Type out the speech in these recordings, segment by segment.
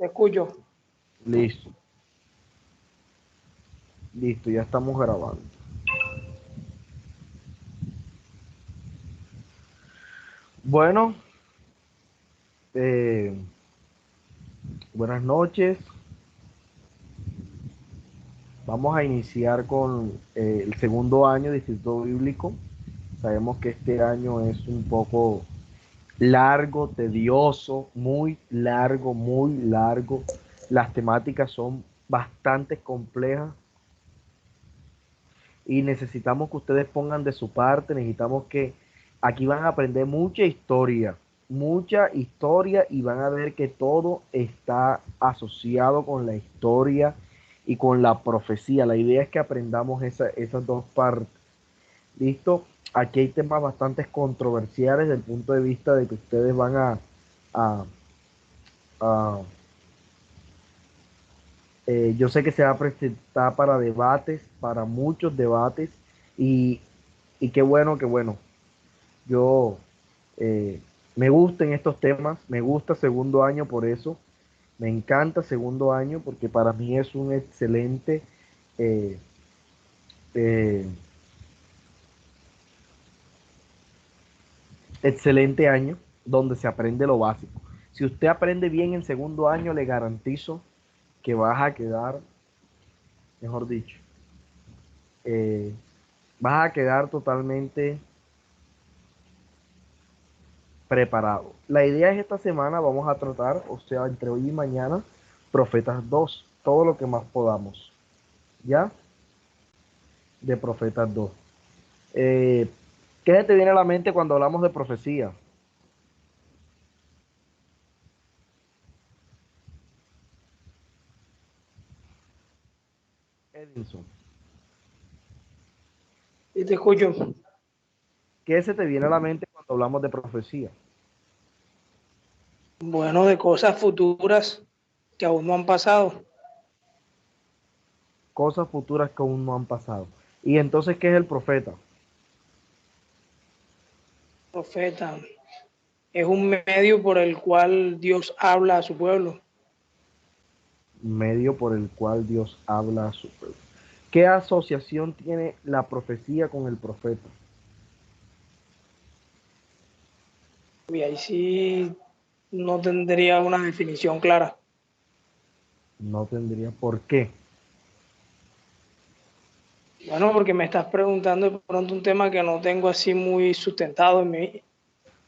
Te escucho. Listo, listo, ya estamos grabando. Bueno, eh, buenas noches. Vamos a iniciar con el segundo año de Instituto Bíblico. Sabemos que este año es un poco largo, tedioso, muy largo, muy largo. Las temáticas son bastante complejas y necesitamos que ustedes pongan de su parte. Necesitamos que aquí van a aprender mucha historia y van a ver que todo está asociado con la historia y con la profecía. La idea es que aprendamos esas dos partes. ¿Listo? Aquí hay temas bastante controversiales desde el punto de vista de que ustedes van a, a yo sé que se va a presentar para debates, para muchos debates, y, y qué bueno, yo eh, me gustan estos temas, me gusta segundo año por eso, me encanta segundo año porque para mí es un eh, eh, excelente año donde se aprende lo básico. Si usted aprende bien en segundo año, le garantizo que vas a quedar, mejor dicho, eh, vas a quedar totalmente preparado. La idea es esta semana vamos a tratar, o sea, entre hoy y mañana, Profetas 2 todo lo que más podamos, ¿ya? De Profetas 2. Eh, ¿Qué se te viene a la mente cuando hablamos de profecía, Edinson? Y te escucho. ¿Qué se te viene a la mente cuando hablamos de profecía? Bueno, de cosas futuras que aún no han pasado. Cosas futuras que aún no han pasado. Y entonces, ¿qué es el profeta? Profeta. Es un medio por el cual Dios habla a su pueblo. Medio por el cual Dios habla a su pueblo. ¿Qué asociación tiene la profecía con el profeta? Y ahí sí no tendría una definición clara. No tendría por qué. Bueno, porque me estás preguntando de pronto un tema que no tengo así muy sustentado en mí.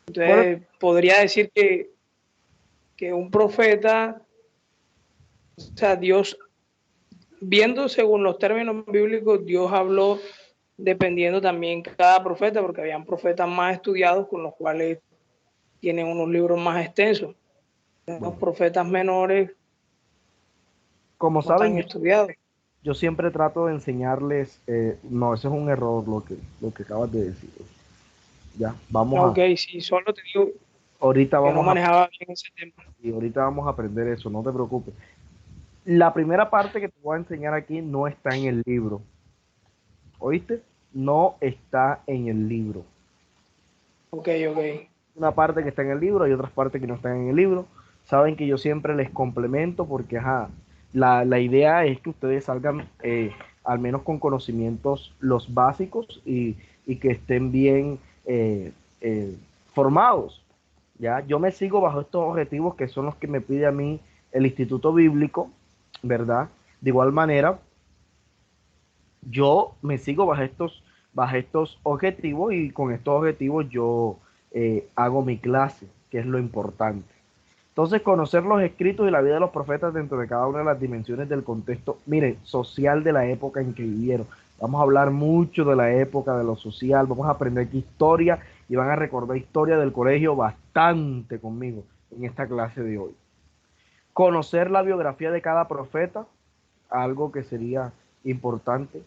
Por Entonces, podría decir que un profeta, o sea, Dios, viendo según los términos bíblicos, Dios habló dependiendo también cada profeta, porque habían profetas más estudiados con los cuales tienen unos libros más extensos. Los bueno, profetas menores como no saben, tan estudiados. yo siempre trato de enseñarles, no, eso es un error lo que acabas de decir. Ya, Ok, sí, solo te digo ahorita que no vamos a, manejaba bien ese tema. y ahorita vamos a aprender eso, no te preocupes. La primera parte que te voy a enseñar aquí no está en el libro, ¿oíste? No está en el libro. Ok, ok. Una parte que está en el libro y otras partes que no están en el libro. Saben que yo siempre les complemento porque, ajá, la idea es que ustedes salgan al menos con conocimientos los básicos y que estén bien eh, formados. ¿Ya? Yo me sigo bajo estos objetivos que son los que me pide a mí el Instituto Bíblico, ¿verdad? De igual manera, yo me sigo bajo estos objetivos y con estos objetivos yo hago mi clase, que es lo importante. Entonces, conocer los escritos y la vida de los profetas dentro de cada una de las dimensiones del contexto, mire, social de la época en que vivieron. Vamos a hablar mucho de la época, de lo social, vamos a aprender aquí historia y van a recordar historia del colegio bastante conmigo en esta clase de hoy. Conocer la biografía de cada profeta, algo que sería importante.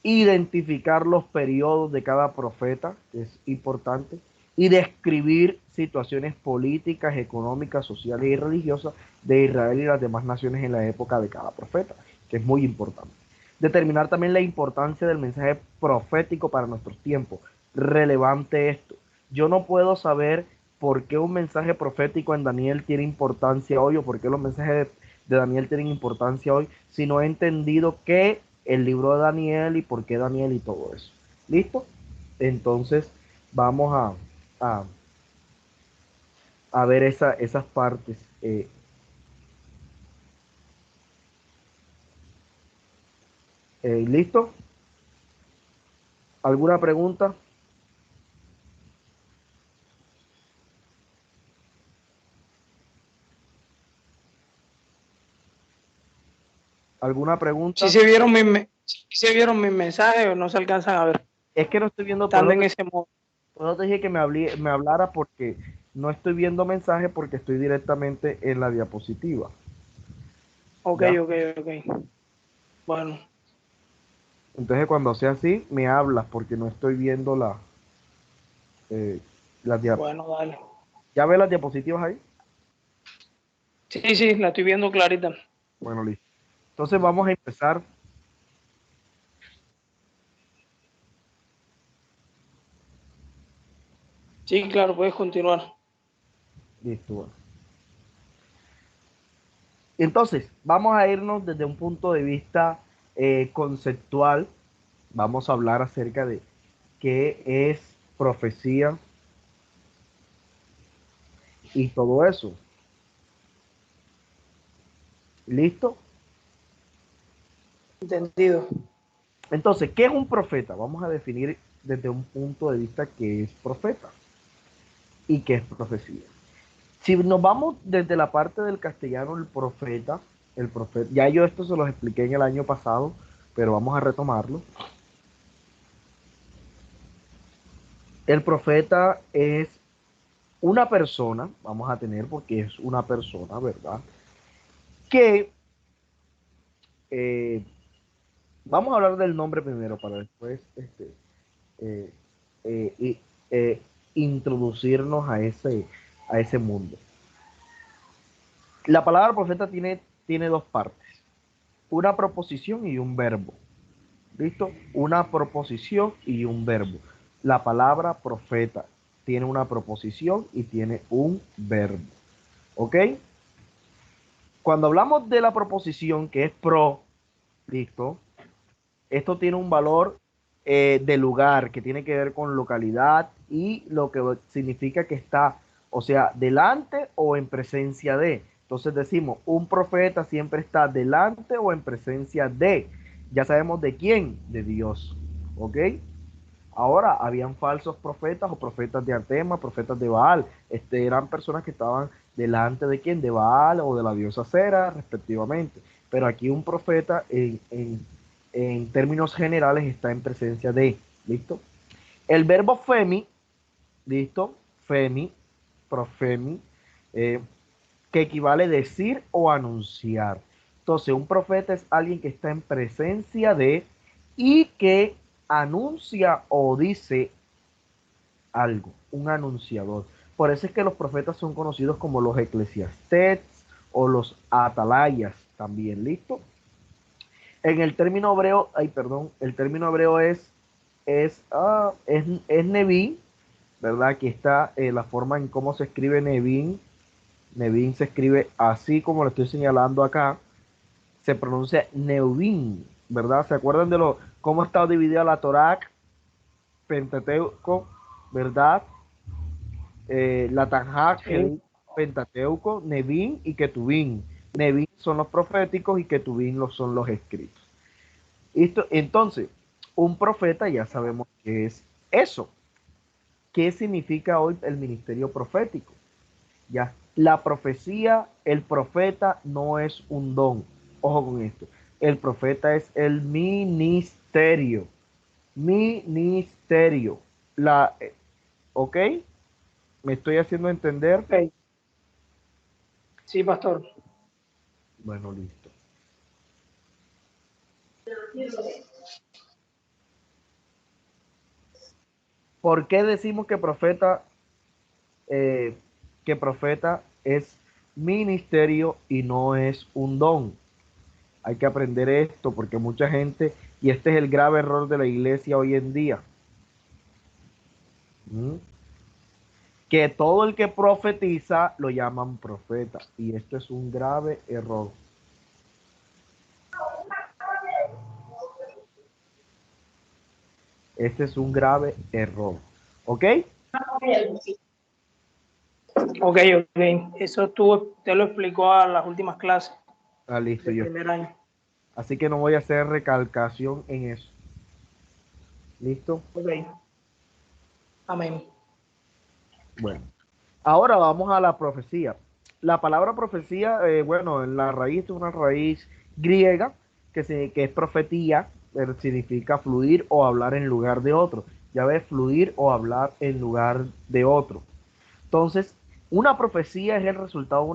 Identificar los periodos de cada profeta, que es importante. Y describir situaciones políticas, económicas, sociales y religiosas de Israel y las demás naciones en la época de cada profeta, que es muy importante. Determinar también la importancia del mensaje profético para nuestros tiempos. Relevante esto. Yo no puedo saber por qué un mensaje profético en Daniel tiene importancia hoy, o por qué los mensajes de Daniel tienen importancia hoy, si no he entendido qué el libro de Daniel y por qué Daniel y todo eso. ¿Listo? Entonces vamos a, a ver esas partes. ¿Listo? ¿Alguna pregunta? ¿Alguna Si pregunta? se vieron si se vieron mis mensajes o no se alcanzan a ver, Es que no estoy viendo, estando en ese modo. por eso te dije que me hablara, porque no estoy viendo mensaje, porque estoy directamente en la diapositiva. Ok, ¿Ya? ok, ok. Bueno, Entonces cuando sea así, me hablas, porque no estoy viendo eh, las bueno, dale. ¿Ya ves las diapositivas ahí? Sí, sí, la estoy viendo clarita. Bueno, listo. Entonces vamos a empezar. Sí, claro, puedes continuar. Listo, bueno. Entonces, vamos a irnos desde un punto de vista conceptual. Vamos a hablar acerca de qué es profecía y todo eso. ¿Listo? Entendido. Entonces, ¿qué es un profeta? Vamos a definir desde un punto de vista qué es profeta y qué es profecía. Si nos vamos desde la parte del castellano, el profeta, ya yo esto se los expliqué en el año pasado, pero vamos a retomarlo. El profeta es una persona, vamos a tener, porque es una persona, ¿verdad? Que, eh, vamos a hablar del nombre primero para después eh, y, eh, introducirnos a ese mundo. La palabra profeta tiene dos partes, una proposición y un verbo. ¿Listo? Una proposición y un verbo. La palabra profeta tiene una proposición y tiene un verbo. ¿Ok? Cuando hablamos de la proposición, que es pro, ¿listo? Esto tiene un valor de lugar, que tiene que ver con localidad y lo que significa que está, o sea, delante o en presencia de. Entonces decimos, un profeta siempre está delante o en presencia de. Ya sabemos de quién, de Dios. ¿Ok? Ahora, habían falsos profetas o profetas de Artema, profetas de Baal. Eran personas que estaban delante de quién, de Baal o de la diosa Cera, respectivamente. Pero aquí un profeta en términos generales está en presencia de. ¿Listo? El verbo femi, ¿listo? Femi, profemi, eh, que equivale a decir o anunciar. Entonces, un profeta es alguien que está en presencia de y que anuncia o dice algo, un anunciador. Por eso es que los profetas son conocidos como los eclesiastés o los atalayas también, ¿listo? En el término hebreo, ay, perdón, el término hebreo es Neví, ¿verdad? Aquí está la forma en cómo se escribe Nevin. Nevin se escribe así como lo estoy señalando acá. Se pronuncia Neuvin, ¿verdad? ¿Se acuerdan de cómo está dividida la Torá, Pentateuco, ¿verdad? La Tanaj, Sí, Pentateuco, Nevin y Ketuvim. Nevin son los proféticos y Ketuvim son los escritos. Entonces, un profeta ya sabemos qué es eso. ¿Qué significa hoy el ministerio profético? Ya, la profecía, el profeta no es un don. Ojo con esto. El profeta es el ministerio. Ministerio. ¿Ok? ¿Me estoy haciendo entender? ok. Sí, pastor. Bueno, listo. ¿Por qué decimos que profeta es ministerio y no es un don? Hay que aprender esto porque mucha gente, y este es el grave error de la iglesia hoy en día. ¿Mm? Que todo el que profetiza lo llaman profeta. Y esto es un grave error. Este es un grave error. ¿Ok? Ok, ok. Eso te lo explicó a las últimas clases Ah, listo. del primer año. Así que no voy a hacer recalcación en eso. ¿Listo? Ok. Amén. Bueno. Ahora vamos a la profecía. La palabra profecía, bueno, en la raíz es una raíz griega que es profetía, pero significa fluir o hablar en lugar de otro. Ya ves, fluir o hablar en lugar de otro. Entonces, una profecía es el resultado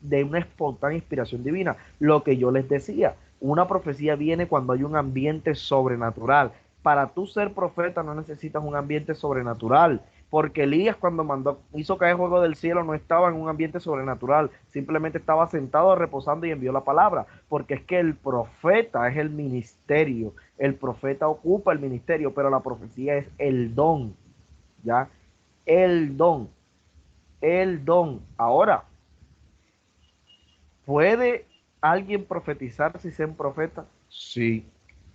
de una espontánea inspiración divina. Lo que yo les decía, una profecía viene cuando hay un ambiente sobrenatural. Para tú ser profeta no necesitas un ambiente sobrenatural, porque Elías cuando hizo caer fuego del cielo no estaba en un ambiente sobrenatural, simplemente estaba sentado reposando y envió la palabra, porque es que el profeta es el ministerio, el profeta ocupa el ministerio, pero la profecía es el don, ¿ya? El don, el don. Ahora, ¿puede alguien profetizar si sea un profeta? Sí,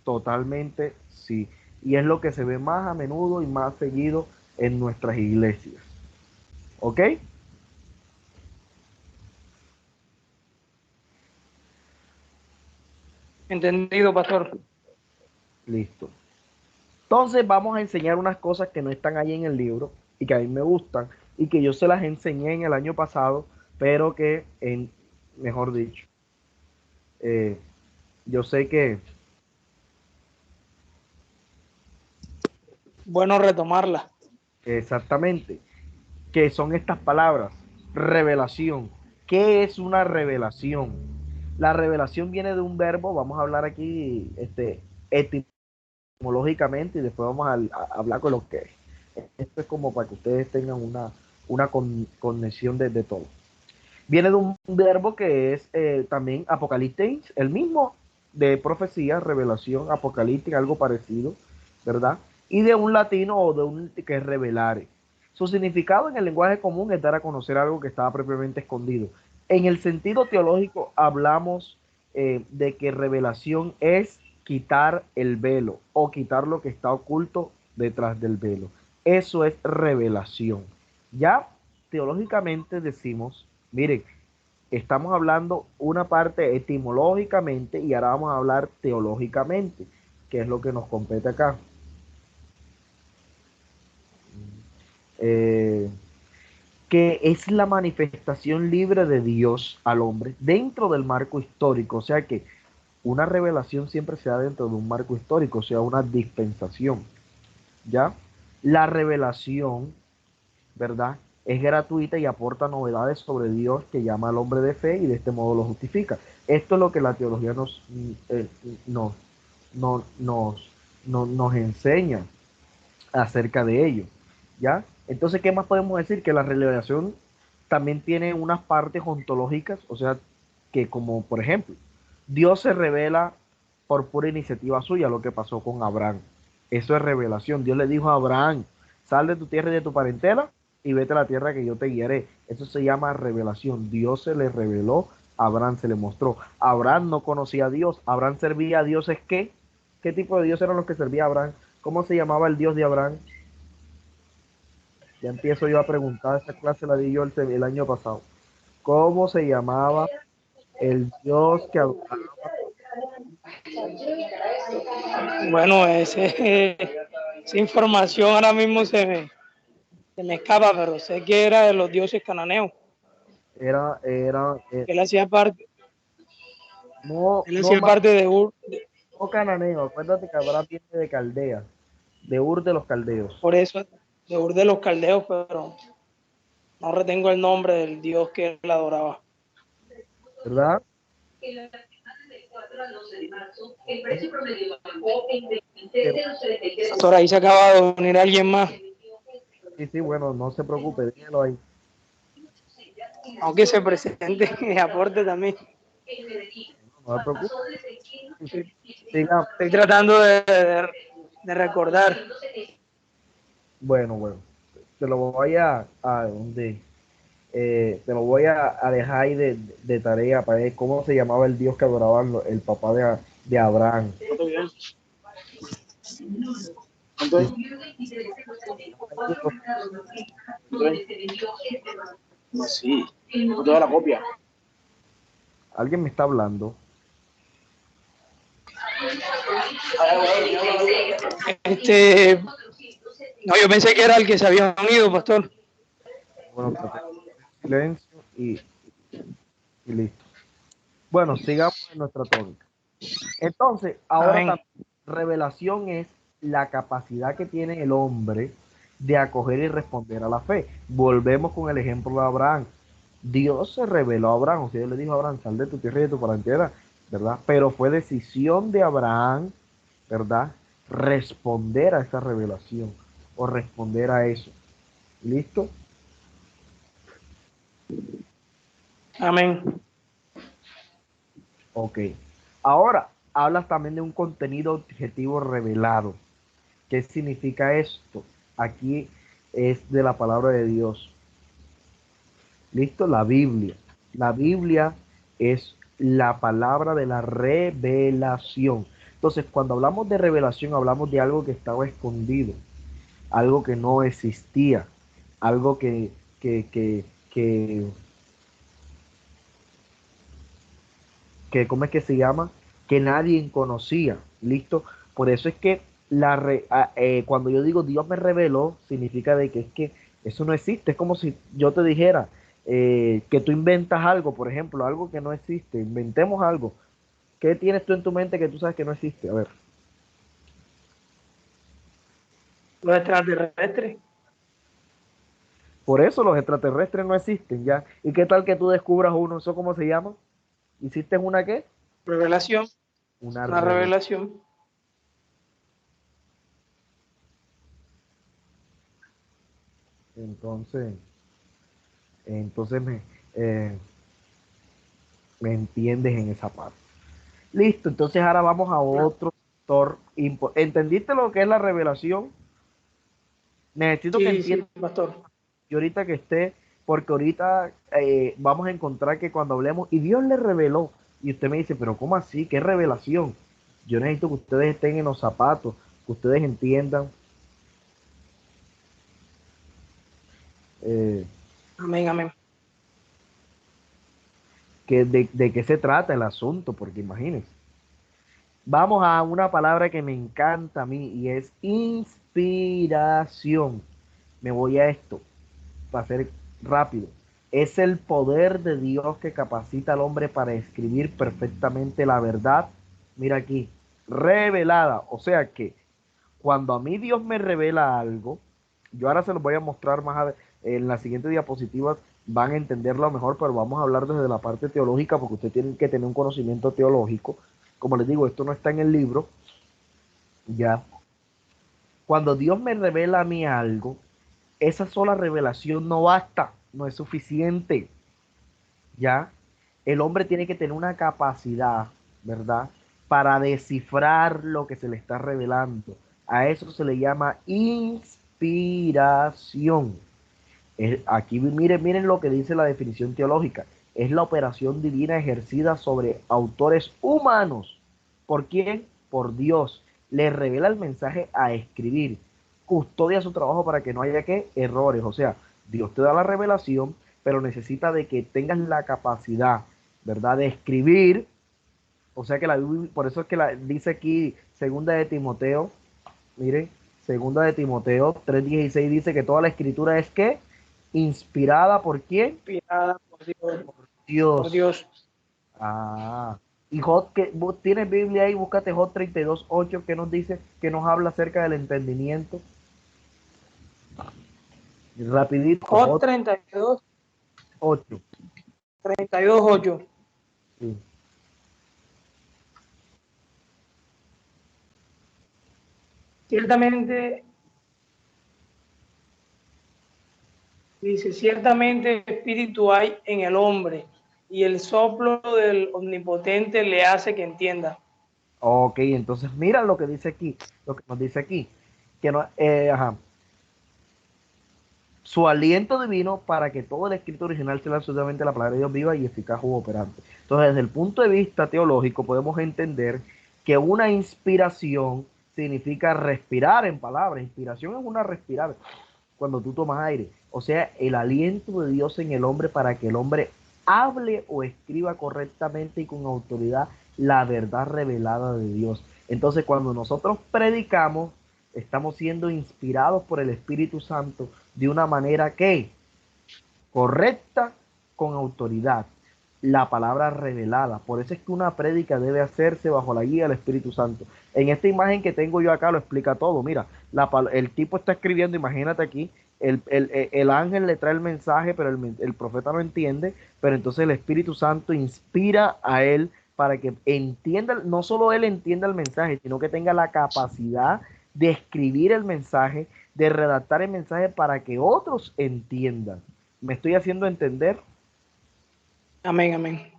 totalmente sí. Y es lo que se ve más a menudo y más seguido en nuestras iglesias. ¿Ok? Entendido, pastor. Listo. Entonces vamos a enseñar unas cosas que no están ahí en el libro y que a mí me gustan y que yo se las enseñé en el año pasado, pero que, mejor dicho, eh, yo sé que Bueno retomarla. exactamente, que son estas palabras, revelación. ¿Qué es una revelación? La revelación viene de un verbo, vamos a hablar aquí etimológicamente y después vamos a hablar con lo que es. Esto es como para que ustedes tengan una conexión de todo. Viene de un verbo que es también apocalipsis, el mismo de profecía, revelación, apocalíptica, algo parecido, ¿verdad? Y de un latino o de un que es revelare. Su significado en el lenguaje común es dar a conocer algo que estaba previamente escondido. En el sentido teológico hablamos de que revelación es quitar el velo o quitar lo que está oculto detrás del velo. Eso es revelación. Ya teológicamente decimos, miren, estamos hablando una parte etimológicamente y ahora vamos a hablar teológicamente, que es lo que nos compete acá. Eh, que es la manifestación libre de Dios al hombre dentro del marco histórico, o sea que una revelación siempre se da dentro de un marco histórico, o sea, una dispensación, ¿ya? La revelación, ¿verdad? Es gratuita y aporta novedades sobre Dios que llama al hombre de fe y de este modo lo justifica. Esto es lo que la teología nos, nos, nos, nos enseña acerca de ello, ¿ya? Entonces, ¿qué más podemos decir? Que la revelación también tiene unas partes ontológicas, o sea, que como por ejemplo, Dios se revela por pura iniciativa suya, lo que pasó con Abraham. Eso es revelación. Dios le dijo a Abraham, sal de tu tierra y de tu parentela y vete a la tierra que yo te guiaré. Eso se llama revelación. Dios se le reveló, a Abraham se le mostró. Abraham no conocía a Dios. Abraham servía a dioses ¿qué? ¿Qué tipo de dios eran los que servía a Abraham? ¿Cómo se llamaba el Dios de Abraham? Ya empiezo yo a preguntar, esa clase la di yo el año pasado. ¿Cómo se llamaba el Dios que adoraba? Bueno, esa información ahora mismo se me escapa, pero sé que era de los dioses cananeos. Era, Él hacía parte, no, él no hacía más, parte no cananeo, acuérdate que Abraham viene de Caldea, de Ur de los Caldeos, por eso, de Ur de los Caldeos, pero no retengo el nombre del dios que él adoraba. ¿verdad? Que- Por ahí se acaba de unir alguien más, Sí, sí, bueno, no se preocupe, déjelo ahí. aunque se presente y aporte también. No se preocupe. Siga. Estoy tratando de recordar. Bueno, bueno. te lo voy te lo voy a dejar ahí de tarea para ver cómo se llamaba el Dios que adoraban el papá de Abraham. ¿Todo bien? Entonces, sí, no te da la copia. Alguien me está hablando. No, yo pensé que era el que se había unido, pastor. Bueno, silencio y listo. Bueno, sigamos en nuestra tónica. Entonces, ahora Amén. también, revelación es la capacidad que tiene el hombre de acoger y responder a la fe. Volvemos con el ejemplo de Abraham. Dios se reveló a Abraham, o sea, Dios le dijo a Abraham, sal de tu tierra y de tu parentela, ¿verdad? Pero fue decisión de Abraham, ¿verdad? Responder a esa revelación o responder a eso. ¿Listo? Amén. Ok. Ahora, hablas también de un contenido objetivo revelado. ¿Qué significa esto? Aquí es de la palabra de Dios. ¿Listo? La Biblia. La Biblia es la palabra de la revelación. Entonces, cuando hablamos de revelación, hablamos de algo que estaba escondido, algo que no existía, algo que, ¿cómo es que se llama? Que nadie conocía. ¿Listo? Por eso es que cuando yo digo Dios me reveló, significa de que es que eso no existe. Es como si yo te dijera que tú inventas algo, por ejemplo, algo que no existe. Inventemos algo. ¿Qué tienes tú en tu mente que tú sabes que no existe? A ver. Los extraterrestres. Por eso los extraterrestres no existen ya. ¿Y qué tal que tú descubras uno? ¿Eso cómo se llama? ¿Hiciste una qué? Revelación. Una Una revelación. revelación. Entonces, entonces eh, me entiendes en esa parte. Listo, entonces ahora vamos a otro sector. ¿Entendiste lo que es la revelación? Necesito que Sí, sí, entiendas pastor. yo ahorita que esté, porque ahorita vamos a encontrar que cuando hablemos, y Dios le reveló, y usted me dice, pero ¿cómo así? ¿Qué revelación? Yo necesito que ustedes estén en los zapatos, que ustedes entiendan eh, Amén, amén. de qué se trata el asunto, porque imagínense. Vamos a una palabra que me encanta a mí y es inspiración. Me voy a esto para ser rápido. Es el poder de Dios que capacita al hombre para escribir perfectamente la verdad. Mira aquí, revelada. O sea que cuando a mí Dios me revela algo, yo ahora se los voy a mostrar en la siguiente diapositiva, van a entenderlo mejor, pero vamos a hablar desde la parte teológica porque usted tiene que tener un conocimiento teológico. Como les digo, esto no está en el libro, ya. Cuando Dios me revela a mí algo, esa sola revelación no basta, no es suficiente, ¿ya? El hombre tiene que tener una capacidad, ¿verdad? Para descifrar lo que se le está revelando. A eso se le llama inspiración. Aquí miren lo que dice la definición teológica. Es la operación divina ejercida sobre autores humanos. ¿Por quién? Por Dios. Le revela el mensaje a escribir. Custodia su trabajo para que no haya ¿qué? Errores. O sea, Dios te da la revelación, pero necesita de que tengas la capacidad, ¿verdad? De escribir. O sea que la Biblia, por eso es que dice aquí, segunda de Timoteo, miren, segunda de Timoteo 3:16 dice que toda la escritura es que inspirada por quién? Inspirada por Dios. Por Dios. Dios. Ah. Y Job, que vos tienes Biblia ahí, búscate Job 32:8 que nos dice, que nos habla acerca del entendimiento. Rapidito, Job Job 8. 32, 8. Sí. Ciertamente, dice, ciertamente espíritu hay en el hombre y el soplo del omnipotente le hace que entienda. Ok, entonces mira lo que dice aquí, lo que nos dice aquí, que no, ajá, su aliento divino para que todo el escrito original sea absolutamente la palabra de Dios viva y eficaz u operante. Entonces, desde el punto de vista teológico, podemos entender que una inspiración significa respirar en palabras. Inspiración es una respirar cuando tú tomas aire. O sea, el aliento de Dios en el hombre para que el hombre hable o escriba correctamente y con autoridad la verdad revelada de Dios. Entonces, cuando nosotros predicamos, estamos siendo inspirados por el Espíritu Santo de una manera que correcta, con autoridad, la palabra revelada. Por eso es que una prédica debe hacerse bajo la guía del Espíritu Santo. En esta imagen que tengo yo acá lo explica todo. Mira, el tipo está escribiendo, imagínate aquí, el ángel le trae el mensaje, pero el profeta no entiende, pero entonces el Espíritu Santo inspira a él para que entienda, no solo él entienda el mensaje, sino que tenga la capacidad de escribir el mensaje, de redactar el mensaje para que otros entiendan. ¿Me estoy haciendo entender? Amén, amén.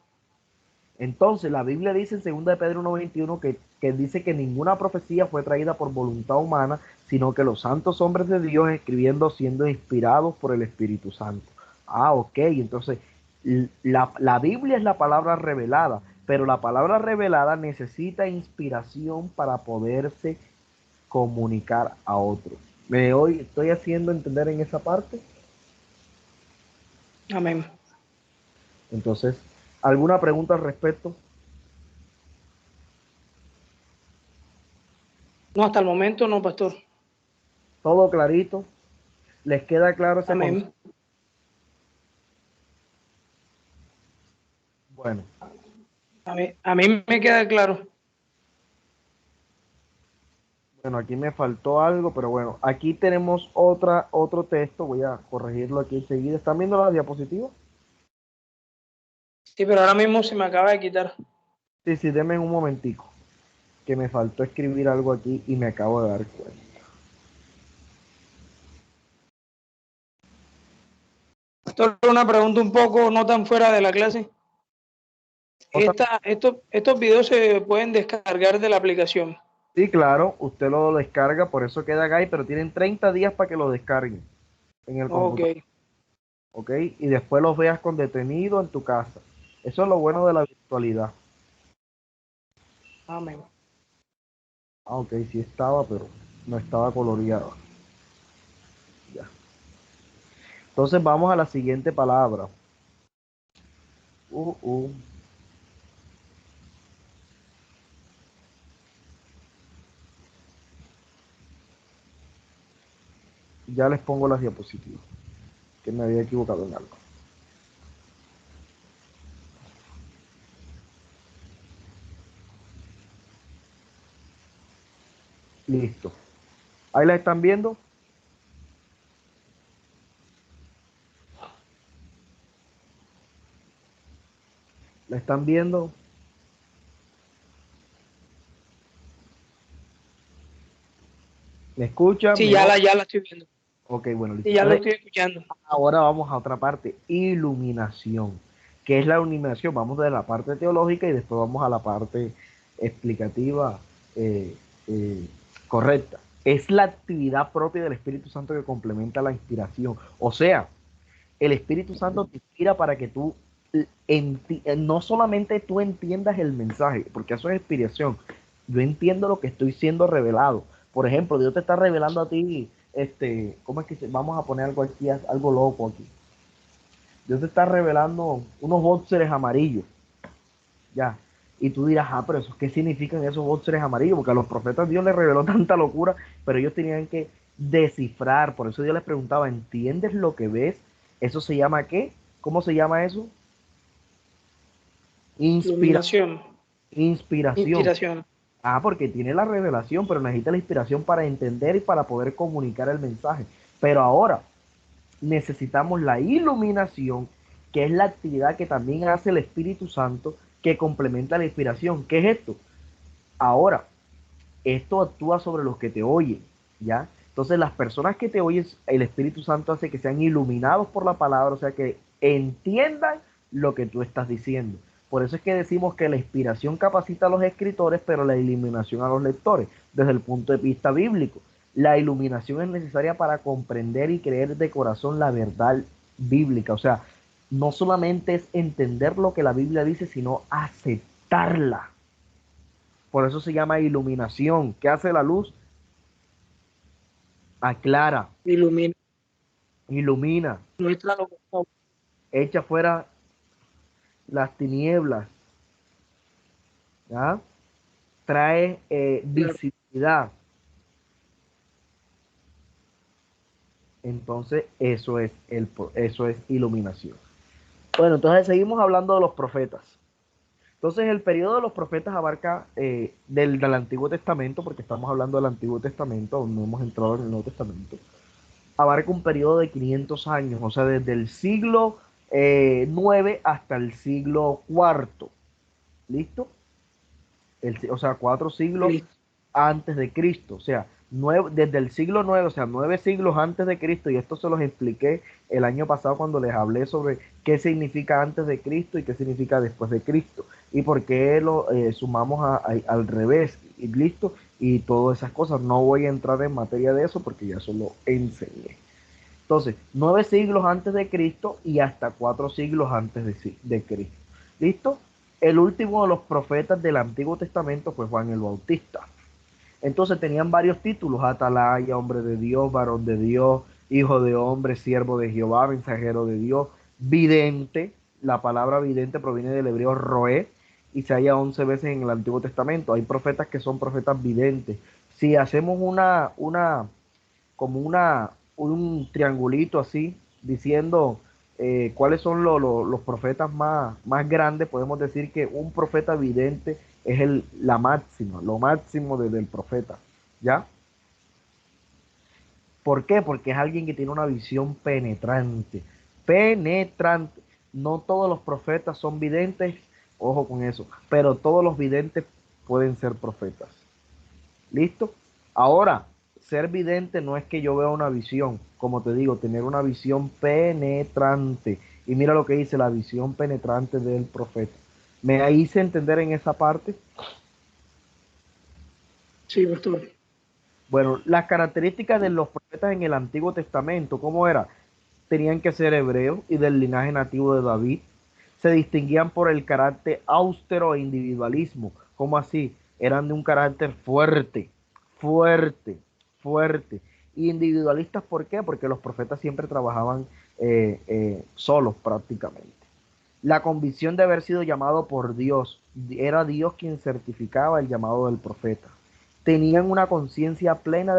Entonces, la Biblia dice en 2 de Pedro 1:21 que dice que ninguna profecía fue traída por voluntad humana, sino que los santos hombres de Dios escribiendo siendo inspirados por el Espíritu Santo. Ah, ok, entonces la Biblia es la palabra revelada, pero la palabra revelada necesita inspiración para poderse comunicar a otros. ¿Estoy haciendo entender en esa parte? Amén. Entonces, ¿alguna pregunta al respecto? No, hasta el momento no, pastor. ¿Todo clarito? ¿Les queda claro ese concepto? Amén. Bueno, A mí me queda claro. bueno, aquí me faltó algo, pero bueno, aquí tenemos otro texto, voy a corregirlo aquí enseguida. ¿Están viendo la diapositiva? Sí, pero ahora mismo se me acaba de quitar. Sí, sí, denme un momentico, que me faltó escribir algo aquí y me acabo de dar cuenta. Pastor, una pregunta un poco no tan fuera de la clase. Estos videos se pueden descargar de la aplicación. Sí, claro, usted lo descarga, por eso queda acá, pero tienen 30 días para que lo descarguen en el Ok, computador, ¿ok? Y después los veas con detenido en tu casa. Eso es lo bueno de la virtualidad. amén. Ah, ok, sí estaba, pero no estaba coloreado. Ya. Entonces vamos a la siguiente palabra. Uh, uh. Ya les pongo las diapositivas, que me había equivocado en algo. Listo. Ahí la están viendo. La están viendo. ¿Me escuchan? Sí, ¿Me oyen? ya la estoy viendo. Ok, bueno, listo. Sí, ya lo Entonces, estoy escuchando. ahora vamos a otra parte. Iluminación. ¿Qué es la iluminación? Vamos de la parte teológica y después vamos a la parte explicativa eh, eh, correcta. Es la actividad propia del Espíritu Santo que complementa la inspiración. O sea, el Espíritu Santo te inspira para que tú no solamente tú entiendas el mensaje, porque eso es inspiración. Yo entiendo lo que estoy siendo revelado. Por ejemplo, Dios te está revelando a ti, ¿cómo es que vamos a poner algo aquí, algo loco aquí? Dios te está revelando unos boxers amarillos, ya. Y tú dirás, pero eso, ¿qué significan esos boxers amarillos? Porque a los profetas Dios les reveló tanta locura, pero ellos tenían que descifrar. Por eso Dios les preguntaba, ¿entiendes lo que ves? ¿Eso se llama qué? ¿Cómo se llama eso? Inspira, Iluminación, inspiración. inspiración. Ah, porque tiene la revelación, pero necesita la inspiración para entender y para poder comunicar el mensaje. Pero ahora necesitamos la iluminación, que es la actividad que también hace el Espíritu Santo, que complementa la inspiración. ¿Qué es esto? Ahora, esto actúa sobre los que te oyen, ¿ya? Entonces, las personas que te oyen, el Espíritu Santo hace que sean iluminados por la palabra, o sea, que entiendan lo que tú estás diciendo. Por eso es que decimos que la inspiración capacita a los escritores, pero la iluminación a los lectores, desde el punto de vista bíblico. La iluminación es necesaria para comprender y creer de corazón la verdad bíblica. O sea, no solamente es entender lo que la Biblia dice, sino aceptarla. Por eso se llama iluminación. ¿Qué hace la luz? Aclara, ilumina ilumina, nuestra locación. echa fuera las tinieblas, ¿ya? Trae Claro. visibilidad. Entonces, eso es iluminación. Bueno, entonces seguimos hablando de los profetas. Entonces, el periodo de los profetas abarca del Antiguo Testamento, porque estamos hablando del Antiguo Testamento, aún no hemos entrado en el Nuevo Testamento, abarca un periodo de 500 años, o sea, desde el siglo 9 hasta el siglo cuarto. ¿Listo? O sea, 4 siglos Listo. antes de Cristo, o sea, desde el siglo 9, o sea, 9 siglos antes de Cristo, y esto se los expliqué el año pasado cuando les hablé sobre qué significa antes de Cristo y qué significa después de Cristo, y por qué lo sumamos al revés, y listo, y todas esas cosas. No voy a entrar en materia de eso porque ya eso lo enseñé. Entonces, 9 siglos antes de Cristo y hasta 4 siglos antes de Cristo. ¿Listo? El último de los profetas del Antiguo Testamento fue Juan el Bautista. Entonces tenían varios títulos: Atalaya, hombre de Dios, varón de Dios, hijo de hombre, siervo de Jehová, mensajero de Dios, vidente. La palabra vidente proviene del hebreo roé y se halla 11 veces en el Antiguo Testamento. Hay profetas que son profetas videntes. Si hacemos un triangulito así, diciendo cuáles son los profetas más grandes, podemos decir que un profeta vidente es la máxima, lo máximo del profeta, ¿ya? ¿Por qué? Porque es alguien que tiene una visión penetrante, penetrante. No todos los profetas son videntes, ojo con eso, pero todos los videntes pueden ser profetas. ¿Listo? Ahora, ser vidente no es que yo vea una visión, como te digo, tener una visión penetrante. Y mira lo que dice la visión penetrante del profeta. ¿Me hice entender en esa parte? Sí, pastor. Bueno, las características de los profetas en el Antiguo Testamento, ¿cómo era? Tenían que ser hebreos y del linaje nativo de David. Se distinguían por el carácter austero e individualismo. ¿Cómo así? Eran de un carácter fuerte, fuerte, fuerte. Y individualistas, ¿por qué? Porque los profetas siempre trabajaban solos prácticamente. La convicción de haber sido llamado por Dios, era Dios quien certificaba el llamado del profeta. Tenían una conciencia plena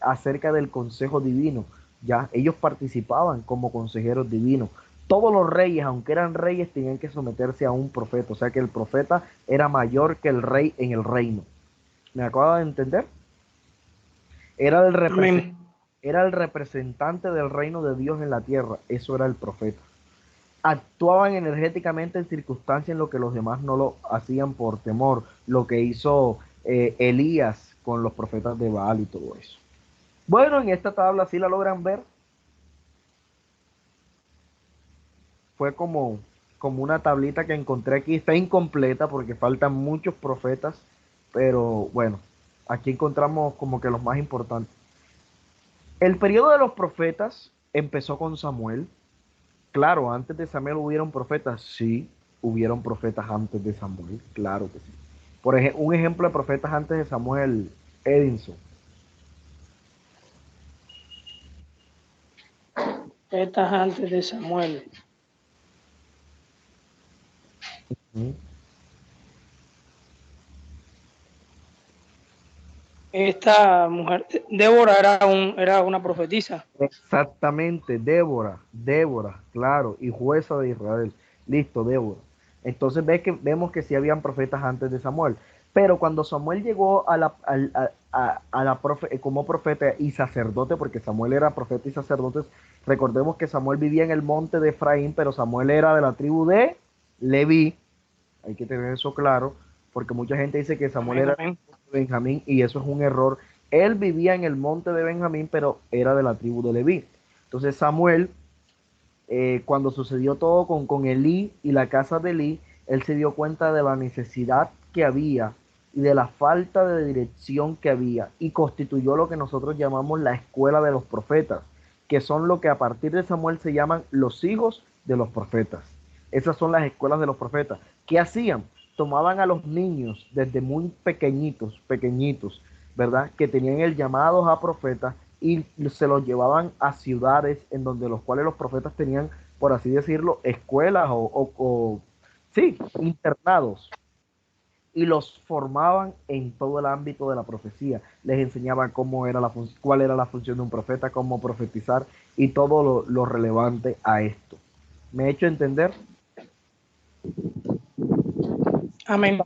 acerca del consejo divino, ya ellos participaban como consejeros divinos. Todos los reyes, aunque eran reyes, tenían que someterse a un profeta, o sea que el profeta era mayor que el rey en el reino. ¿Me acabo de entender? Era Amén. era el representante del reino de Dios en la tierra, eso era el profeta. Actuaban energéticamente en circunstancias en lo que los demás no lo hacían por temor, lo que hizo Elías con los profetas de Baal y todo eso. Bueno, en esta tabla sí la logran ver, fue como una tablita que encontré aquí, está incompleta porque faltan muchos profetas, pero bueno, aquí encontramos como que los más importantes. El periodo de los profetas empezó con Samuel. Claro, antes de Samuel hubieron profetas, sí, hubieron profetas antes de Samuel, claro que sí. Por ejemplo, un ejemplo de profetas antes de Samuel, Edinson. Estas antes de Samuel. ¿Mm? Esta mujer, Débora, era una profetisa. Exactamente, Débora, claro, y jueza de Israel. Listo, Débora. Entonces vemos que sí habían profetas antes de Samuel. Pero cuando Samuel llegó como profeta y sacerdote, porque Samuel era profeta y sacerdote, recordemos que Samuel vivía en el monte de Efraín, pero Samuel era de la tribu de Leví. Hay que tener eso claro, porque mucha gente dice que Samuel Amén, era amén. de Benjamín y eso es un error. Él vivía en el monte de Benjamín, pero era de la tribu de Leví. Entonces Samuel, cuando sucedió todo con Elí y la casa de Elí, él se dio cuenta de la necesidad que había y de la falta de dirección que había, y constituyó lo que nosotros llamamos la escuela de los profetas, que son lo que a partir de Samuel se llaman los hijos de los profetas. Esas son las escuelas de los profetas. ¿Qué hacían? Tomaban a los niños desde muy pequeñitos, pequeñitos, ¿verdad? Que tenían el llamado a profetas y se los llevaban a ciudades en donde los cuales los profetas tenían, por así decirlo, escuelas sí, internados, y los formaban en todo el ámbito de la profecía. Les enseñaban cómo era cuál era la función de un profeta, cómo profetizar y todo lo relevante a esto. ¿Me he hecho entender? Amén.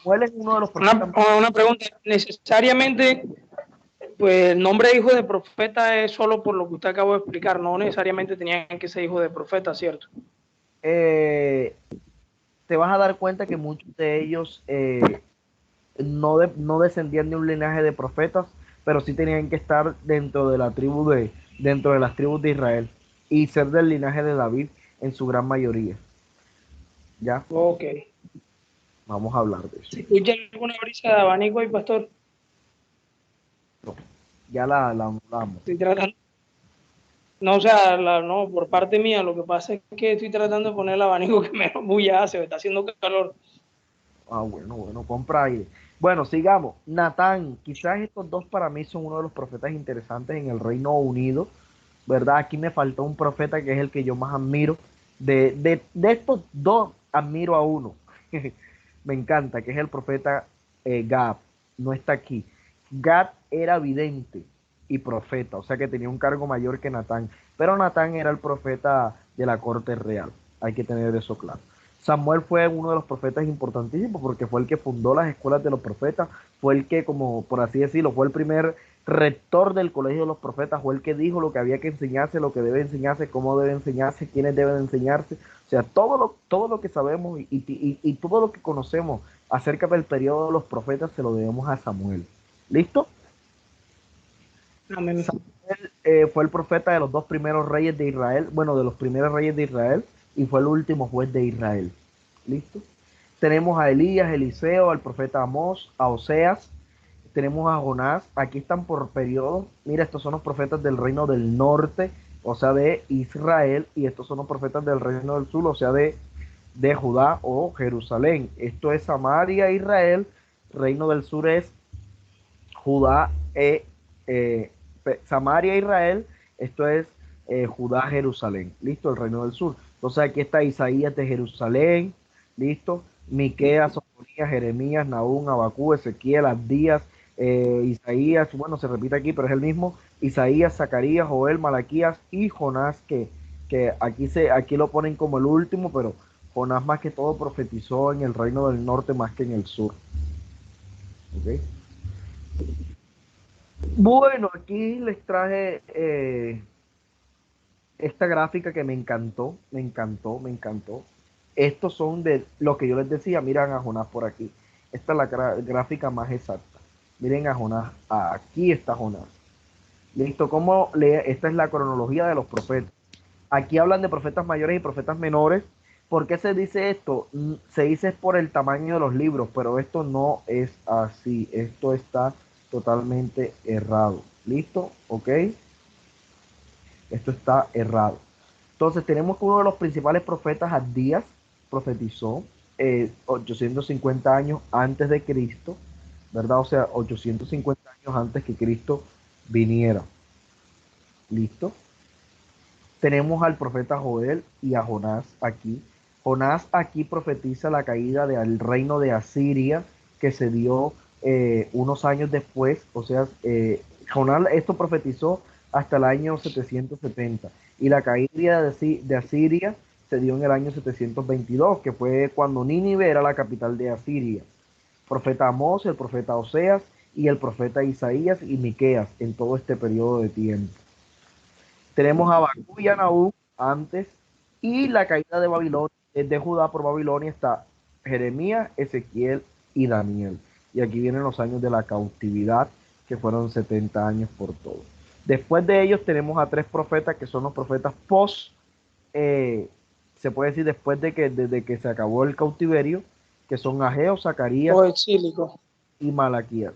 ¿Cuál es uno de los profetas? Una pregunta, necesariamente, pues el nombre de hijo de profeta es solo por lo que usted acabó de explicar, no necesariamente tenían que ser hijo de profeta, ¿cierto? Te vas a dar cuenta que muchos de ellos no descendían de un linaje de profetas, pero sí tenían que estar dentro de las tribus de Israel y ser del linaje de David en su gran mayoría. ¿Ya? Ok. Vamos a hablar de eso. ¿Se escucha alguna brisa de abanico ahí, pastor? Ya la hablamos. Estoy tratando. No, o sea, no, por parte mía, lo que pasa es que estoy tratando de poner el abanico que menos bulla hace, me está haciendo calor. Ah, bueno, compra aire. Bueno, sigamos. Natán, quizás estos dos para mí son uno de los profetas interesantes en el Reino Unido, ¿verdad? Aquí me faltó un profeta que es el que yo más admiro. De estos dos, admiro a uno. Me encanta, que es el profeta Gad. No está aquí. Gad era vidente y profeta, o sea que tenía un cargo mayor que Natán. Pero Natán era el profeta de la corte real. Hay que tener eso claro. Samuel fue uno de los profetas importantísimos porque fue el que fundó las escuelas de los profetas, fue el que, como por así decirlo, fue el primer rector del colegio de los profetas, fue el que dijo lo que había que enseñarse, lo que debe enseñarse, cómo debe enseñarse, quiénes deben enseñarse. O sea, todo lo que sabemos y todo lo que conocemos acerca del periodo de los profetas se lo debemos a Samuel. ¿Listo? Amén. Samuel fue el profeta de los dos primeros reyes de Israel, bueno, de los primeros reyes de Israel, y fue el último juez de Israel. ¿Listo? Tenemos a Elías, Eliseo, al profeta Amós, a Oseas, tenemos a Jonás. Aquí están por periodos. Mira, estos son los profetas del reino del norte, o sea, de Israel, y estos son los profetas del reino del sur, o sea, de Judá o Jerusalén. Esto es Samaria, Israel, reino del sur es Judá, eh, Samaria, Israel, esto es Judá, Jerusalén, listo, el reino del sur. Entonces aquí está Isaías de Jerusalén, listo, Miqueas, Sofonías, Jeremías, Nahum, Abacú, Ezequiel, Abdías, Isaías, bueno, se repite aquí, pero es el mismo, Isaías, Zacarías, Joel, Malaquías y Jonás, que aquí lo ponen como el último, pero Jonás más que todo profetizó en el reino del norte más que en el sur. ¿Okay? Bueno, aquí les traje esta gráfica que me encantó, me encantó, me encantó. Estos son de lo que yo les decía, miren a Jonás por aquí. Esta es la gráfica más exacta. Miren a Jonás, aquí está Jonás. Listo, esta es la cronología de los profetas. Aquí hablan de profetas mayores y profetas menores. ¿Por qué se dice esto? Se dice es por el tamaño de los libros, pero esto no es así. Esto está totalmente errado. ¿Listo? ¿Ok? Esto está errado. Entonces tenemos que uno de los principales profetas, Abdías, profetizó 850 años antes de Cristo, ¿verdad? O sea, 850 años antes que Cristo viniera. ¿Listo? Tenemos al profeta Joel y a Jonás aquí. Jonás aquí profetiza la caída del reino de Asiria que se dio unos años después. O sea, Jonás esto profetizó hasta el año 770 y la caída de Asiria se dio en el año 722, que fue cuando Nínive era la capital de Asiria. Profeta Amós, el profeta Oseas y el profeta Isaías y Miqueas en todo este periodo de tiempo. Tenemos a Abacú y a Nahum antes, y la caída de Babilonia, de Judá por Babilonia está Jeremías, Ezequiel y Daniel. Y aquí vienen los años de la cautividad, que fueron 70 años por todo. Después de ellos tenemos a tres profetas que son los profetas se puede decir desde que se acabó el cautiverio, que son Ageo, Zacarías O exílico. y Malaquías,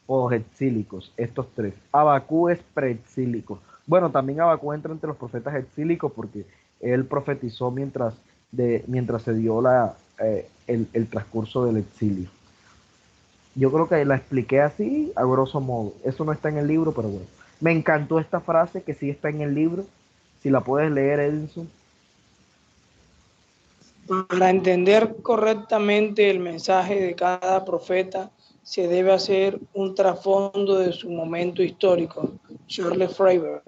o exílicos, estos tres. Abacú es preexílico. Bueno, también Abacú entra entre los profetas exílicos porque él profetizó mientras se dio el transcurso del exilio. Yo creo que la expliqué así, a grosso modo. Eso no está en el libro, pero bueno. Me encantó esta frase que sí está en el libro. Si la puedes leer, Edinson. Para entender correctamente el mensaje de cada profeta, se debe hacer un trasfondo de su momento histórico. Charles Freiberg.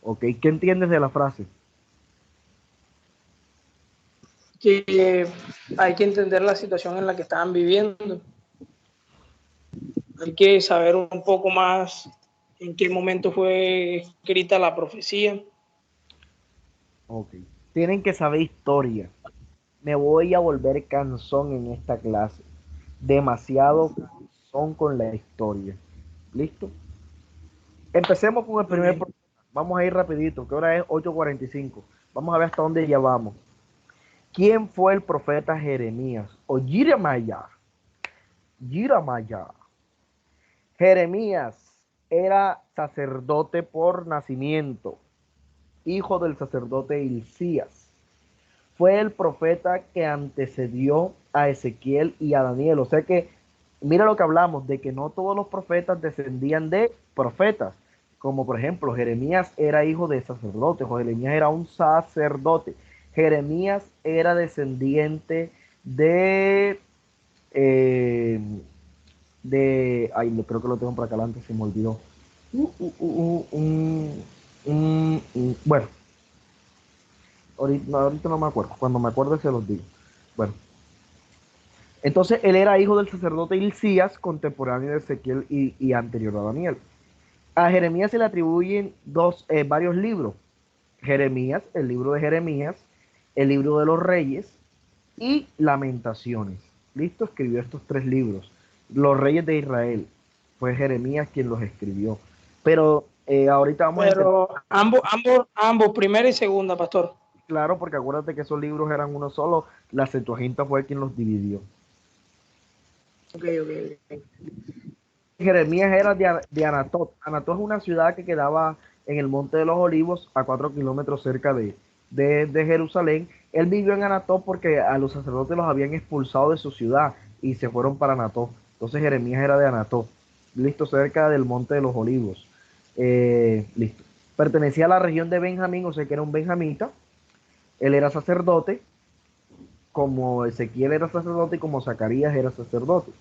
Ok, ¿qué entiendes de la frase? Que hay que entender la situación en la que estaban viviendo. Hay que saber un poco más en qué momento fue escrita la profecía. Ok. Tienen que saber historia. Me voy a volver cansón en esta clase. Demasiado cansón con la historia. ¿Listo? Empecemos con el primer Okay. profeta. Vamos a ir rapidito, que ahora es 8:45. Vamos a ver hasta dónde ya vamos. ¿Quién fue el profeta Jeremías? O Jeremías. Jeremías. Jeremías era sacerdote por nacimiento, hijo del sacerdote Hilcías. Fue el profeta que antecedió a Ezequiel y a Daniel. O sea que, mira lo que hablamos, de que no todos los profetas descendían de profetas. Como por ejemplo, Jeremías era hijo de sacerdote, o Jeremías era un sacerdote. Jeremías era descendiente de, eh, ay, creo que lo tengo por acá adelante, se me olvidó. Bueno, ahorita no me acuerdo, cuando me acuerde se los digo. Bueno, entonces él era hijo del sacerdote Hilcías, contemporáneo de Ezequiel y anterior a Daniel. A Jeremías se le atribuyen varios libros. Jeremías, el libro de Jeremías, el libro de los reyes y Lamentaciones. Listo, escribió estos tres libros. Los reyes de Israel. Fue Jeremías quien los escribió. Pero ahorita vamos a entender, Pero ambos, primera y segunda, pastor. claro, porque acuérdate que esos libros eran uno solo. La Septuaginta fue quien los dividió. Ok, ok. Jeremías era de Anatot. Anatot es una ciudad que quedaba en el Monte de los Olivos, a 4 kilómetros cerca de Jerusalén. Él vivió en Anatot porque a los sacerdotes los habían expulsado de su ciudad y se fueron para Anatot. Entonces Jeremías era de Anatot, listo, cerca del Monte de los Olivos. Listo. Pertenecía a la región de Benjamín, o sea que era un benjamita. Él era sacerdote, como Ezequiel era sacerdote y como Zacarías era sacerdote.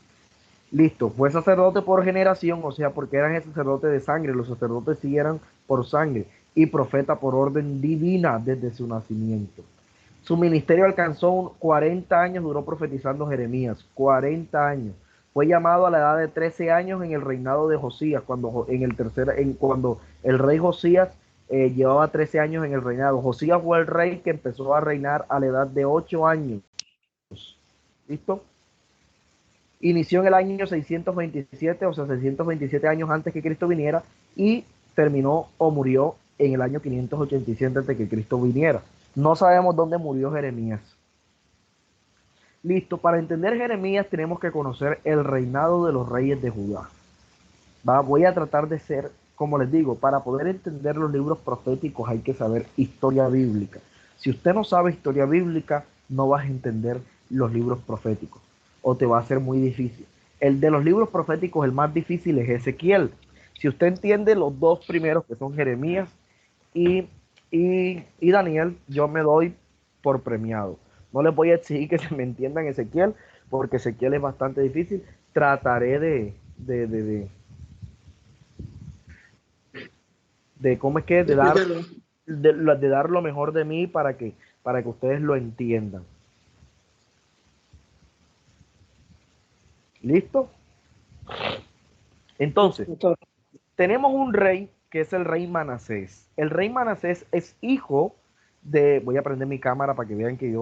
Listo, fue sacerdote por generación, o sea, porque eran el sacerdote de sangre, los sacerdotes sí eran por sangre, y profeta por orden divina desde su nacimiento. Su ministerio alcanzó 40 años, duró profetizando Jeremías, 40 años. Fue llamado a la edad de 13 años en el reinado de Josías, cuando el rey Josías llevaba 13 años en el reinado. Josías fue el rey que empezó a reinar a la edad de 8 años. ¿Listo? Inició en el año 627, o sea, 627 años antes que Cristo viniera, y terminó o murió en el año 587 antes que Cristo viniera. No sabemos dónde murió Jeremías. Listo, para entender Jeremías tenemos que conocer el reinado de los reyes de Judá. Voy a tratar de ser, como les digo, para poder entender los libros proféticos hay que saber historia bíblica. Si usted no sabe historia bíblica, no vas a entender los libros proféticos o te va a ser muy difícil. El de los libros proféticos, el más difícil es Ezequiel. Si usted entiende los dos primeros, que son Jeremías y, y Daniel, yo me doy por premiado. No les voy a exigir que se me entiendan Ezequiel, porque Ezequiel es bastante difícil. Trataré de cómo es que Explícalo. de dar lo mejor de mí para que ustedes lo entiendan. ¿Listo? Entonces, Pastor. tenemos un rey que es el rey Manasés. El rey Manasés es hijo voy a prender mi cámara para que vean que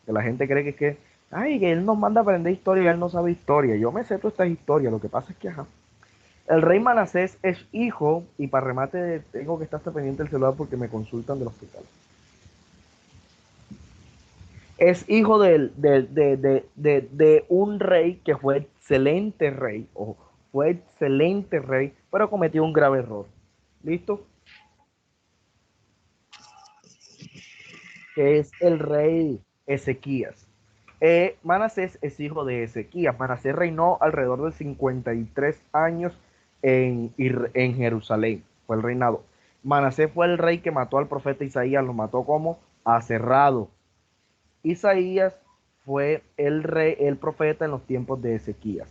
la gente cree ay, que él nos manda a aprender historia y él no sabe historia. Yo me sé todas estas historias, lo que pasa es que, ajá. El rey Manasés es hijo, y para remate tengo que estar pendiente del celular porque me consultan del hospital. Es hijo de un rey que fue excelente rey, o fue excelente rey, pero cometió un grave error. ¿Listo? Que es el rey Ezequías. Manasés es hijo de Ezequías. Manasés reinó alrededor de 53 años en Jerusalén. Fue el reinado. Manasés fue el rey que mató al profeta Isaías, lo mató como aserrado. Isaías fue el rey, el profeta en los tiempos de Ezequías.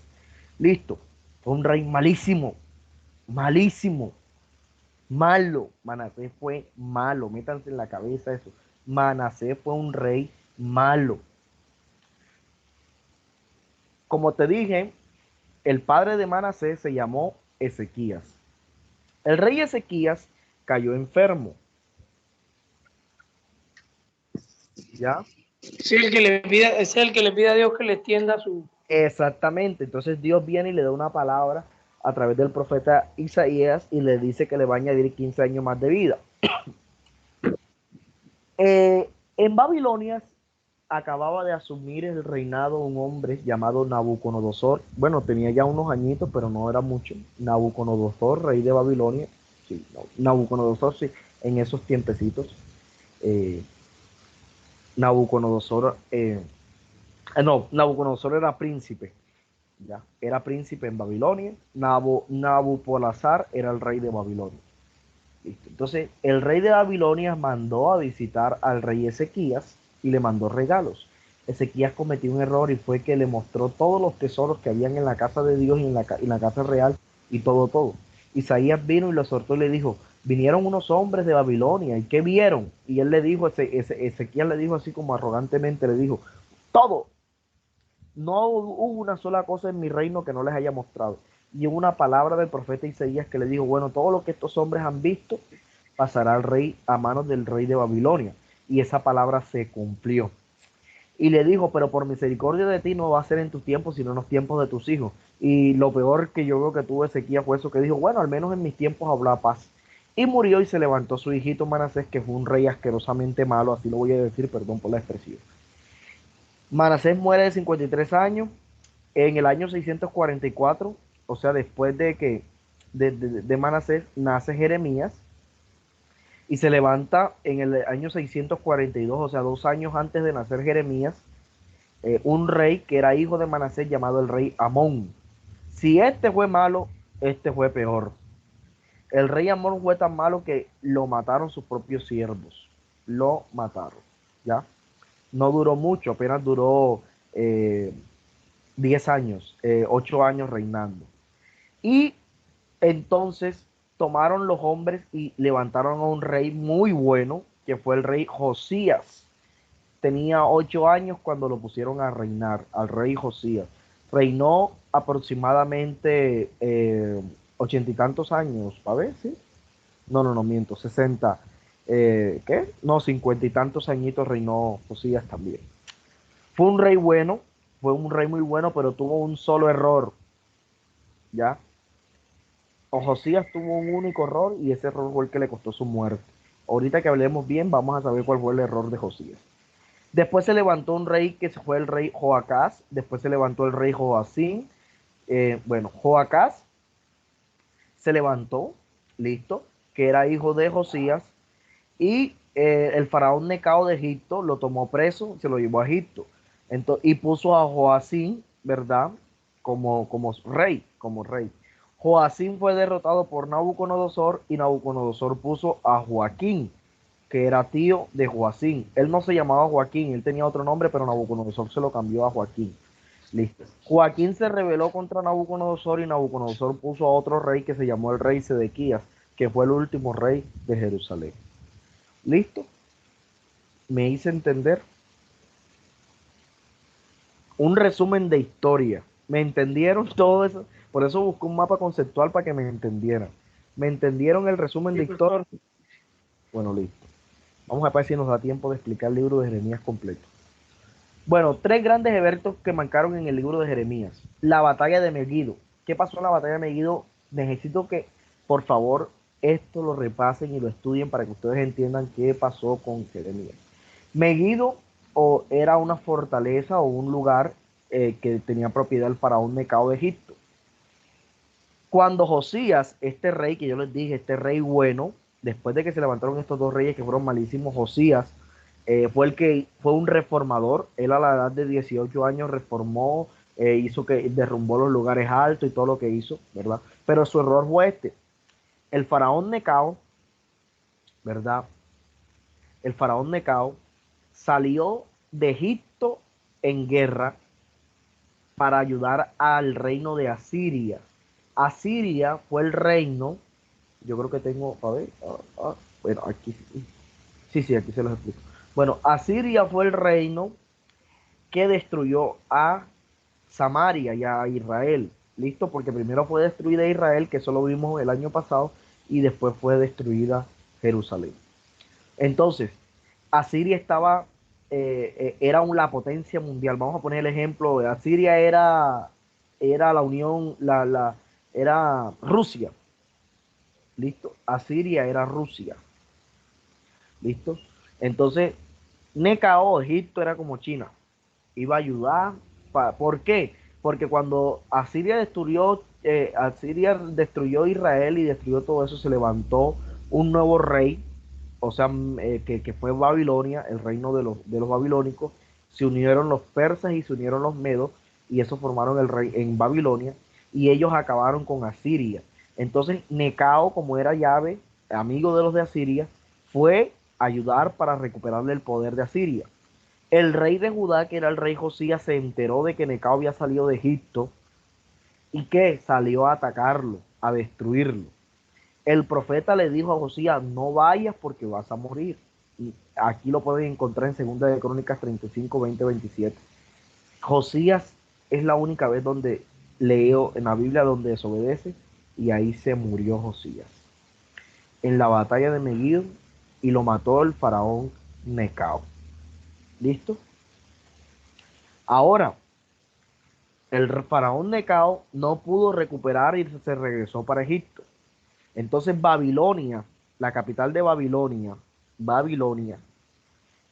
Listo. Fue un rey malísimo, malísimo, malo. Manasés fue malo. Métanse en la cabeza eso. Manasés fue un rey malo. Como te dije, el padre de Manasés se llamó Ezequías. El rey Ezequías cayó enfermo. ¿Ya? Sí, el que le pida, es el que le pide a Dios que le extienda su... Exactamente. Entonces Dios viene y le da una palabra a través del profeta Isaías y le dice que le va a añadir 15 años más de vida. En Babilonia acababa de asumir el reinado un hombre llamado Nabucodonosor. Bueno, tenía ya unos añitos, pero no era mucho. Nabucodonosor, rey de Babilonia. Sí, no, Nabucodonosor, sí, en esos tiempecitos. Eh, Nabucodonosor, no, Nabucodonosor era príncipe. Ya, era príncipe en Babilonia. Nabopolassar era el rey de Babilonia. ¿Listo? Entonces, el rey de Babilonia mandó a visitar al rey Ezequías y le mandó regalos. Ezequías cometió un error y fue que le mostró todos los tesoros que habían en la casa de Dios y en la casa real y todo. Isaías vino y lo exhortó y le dijo, vinieron unos hombres de Babilonia y ¿qué vieron? Y él le dijo, Ezequías le dijo así como arrogantemente, le dijo, todo. No hubo una sola cosa en mi reino que no les haya mostrado. Y hubo una palabra del profeta Isaías que le dijo, bueno, todo lo que estos hombres han visto pasará al rey a manos del rey de Babilonia. Y esa palabra se cumplió. Y le dijo, pero por misericordia de ti no va a ser en tus tiempos, sino en los tiempos de tus hijos. Y lo peor que yo veo que tuvo Ezequías fue eso que dijo, bueno, al menos en mis tiempos habrá paz. Y murió y se levantó su hijito Manasés, que fue un rey asquerosamente malo, así lo voy a decir, perdón por la expresión. Manasés muere de 53 años. En el año 644, o sea, después de que de Manasés, nace Jeremías y se levanta en el año 642, o sea, 2 años antes de nacer Jeremías, un rey que era hijo de Manasés llamado el rey Amón. Si este fue malo, este fue peor. El rey Amón fue tan malo que lo mataron sus propios siervos. Lo mataron, ¿ya? No duró mucho, apenas duró 10 años, 8 años reinando. Y entonces tomaron los hombres y levantaron a un rey muy bueno, que fue el rey Josías. Tenía 8 años cuando lo pusieron a reinar, al rey Josías. Reinó aproximadamente 80 y tantos años, ¿para ver? ¿Sí? No, miento, 60. ¿Qué? No, 50 y tantos añitos reinó Josías también. Fue un rey bueno, fue un rey muy bueno, pero tuvo un solo error, ¿ya? O Josías tuvo un único error y ese error fue el que le costó su muerte. Ahorita que hablemos bien, vamos a saber cuál fue el error de Josías. Después se levantó un rey que fue el rey Joacás, después se levantó el rey Joacín. Joacás se levantó, listo, que era hijo de Josías, y el faraón Necao de Egipto lo tomó preso, se lo llevó a Egipto. Entonces, y puso a Joacín, ¿verdad? Como rey, como rey. Joacín fue derrotado por Nabucodonosor y Nabucodonosor puso a Joaquín, que era tío de Joacín. Él no se llamaba Joaquín, él tenía otro nombre, pero Nabucodonosor se lo cambió a Joaquín. Listo. Joaquín se rebeló contra Nabucodonosor y Nabucodonosor puso a otro rey que se llamó el rey Sedequías, que fue el último rey de Jerusalén. ¿Listo? Me hice entender. Un resumen de historia. ¿Me entendieron todo eso? Por eso busqué un mapa conceptual para que me entendieran. ¿Me entendieron el resumen de historia? Bueno, listo. Vamos a ver si nos da tiempo de explicar el libro de Jeremías completo. Bueno, 3 grandes eventos que marcaron en el libro de Jeremías. La batalla de Megiddo. ¿Qué pasó en la batalla de Megiddo? Necesito que, por favor, esto lo repasen y lo estudien para que ustedes entiendan qué pasó con Jeremías. Megiddo era una fortaleza o un lugar que tenía propiedad el faraón Necao de Egipto. Cuando Josías, este rey que yo les dije, este rey bueno, después de que se levantaron estos dos reyes que fueron malísimos, Josías fue un reformador. Él a la edad de 18 años reformó, hizo que derrumbó los lugares altos y todo lo que hizo, ¿verdad? Pero su error fue este. El faraón Necao, ¿verdad? El faraón Necao salió de Egipto en guerra para ayudar al reino de Asiria. Asiria fue el reino, yo creo que tengo, a ver, bueno, aquí, sí, aquí se los explico. Bueno, Asiria fue el reino que destruyó a Samaria y a Israel. ¿Listo? Porque primero fue destruida Israel, que eso lo vimos el año pasado, y después fue destruida Jerusalén. Entonces, Asiria era la potencia mundial. Vamos a poner el ejemplo, Asiria era la unión, era Rusia. ¿Listo? Asiria era Rusia. ¿Listo? Entonces, Necao, Egipto, era como China. Iba a ayudar. ¿Por qué? Porque cuando Asiria destruyó Israel y destruyó todo eso, se levantó un nuevo rey, o sea, que fue Babilonia, el reino de los babilónicos. Se unieron los persas y se unieron los medos, y eso formaron el rey en Babilonia, y ellos acabaron con Asiria. Entonces Necao, como era llave, amigo de los de Asiria, fue a ayudar para recuperarle el poder de Asiria. El rey de Judá, que era el rey Josías, se enteró de que Necao había salido de Egipto y que salió a atacarlo, a destruirlo. El profeta le dijo a Josías: no vayas porque vas a morir. Y aquí lo pueden encontrar en Segunda de Crónicas 35, 20, 27. Josías es la única vez donde leo en la Biblia donde desobedece, y ahí se murió Josías en la batalla de Megiddo, y lo mató el faraón Necao. ¿Listo? Ahora, el faraón Necao no pudo recuperar y se regresó para Egipto. Entonces Babilonia, la capital de Babilonia,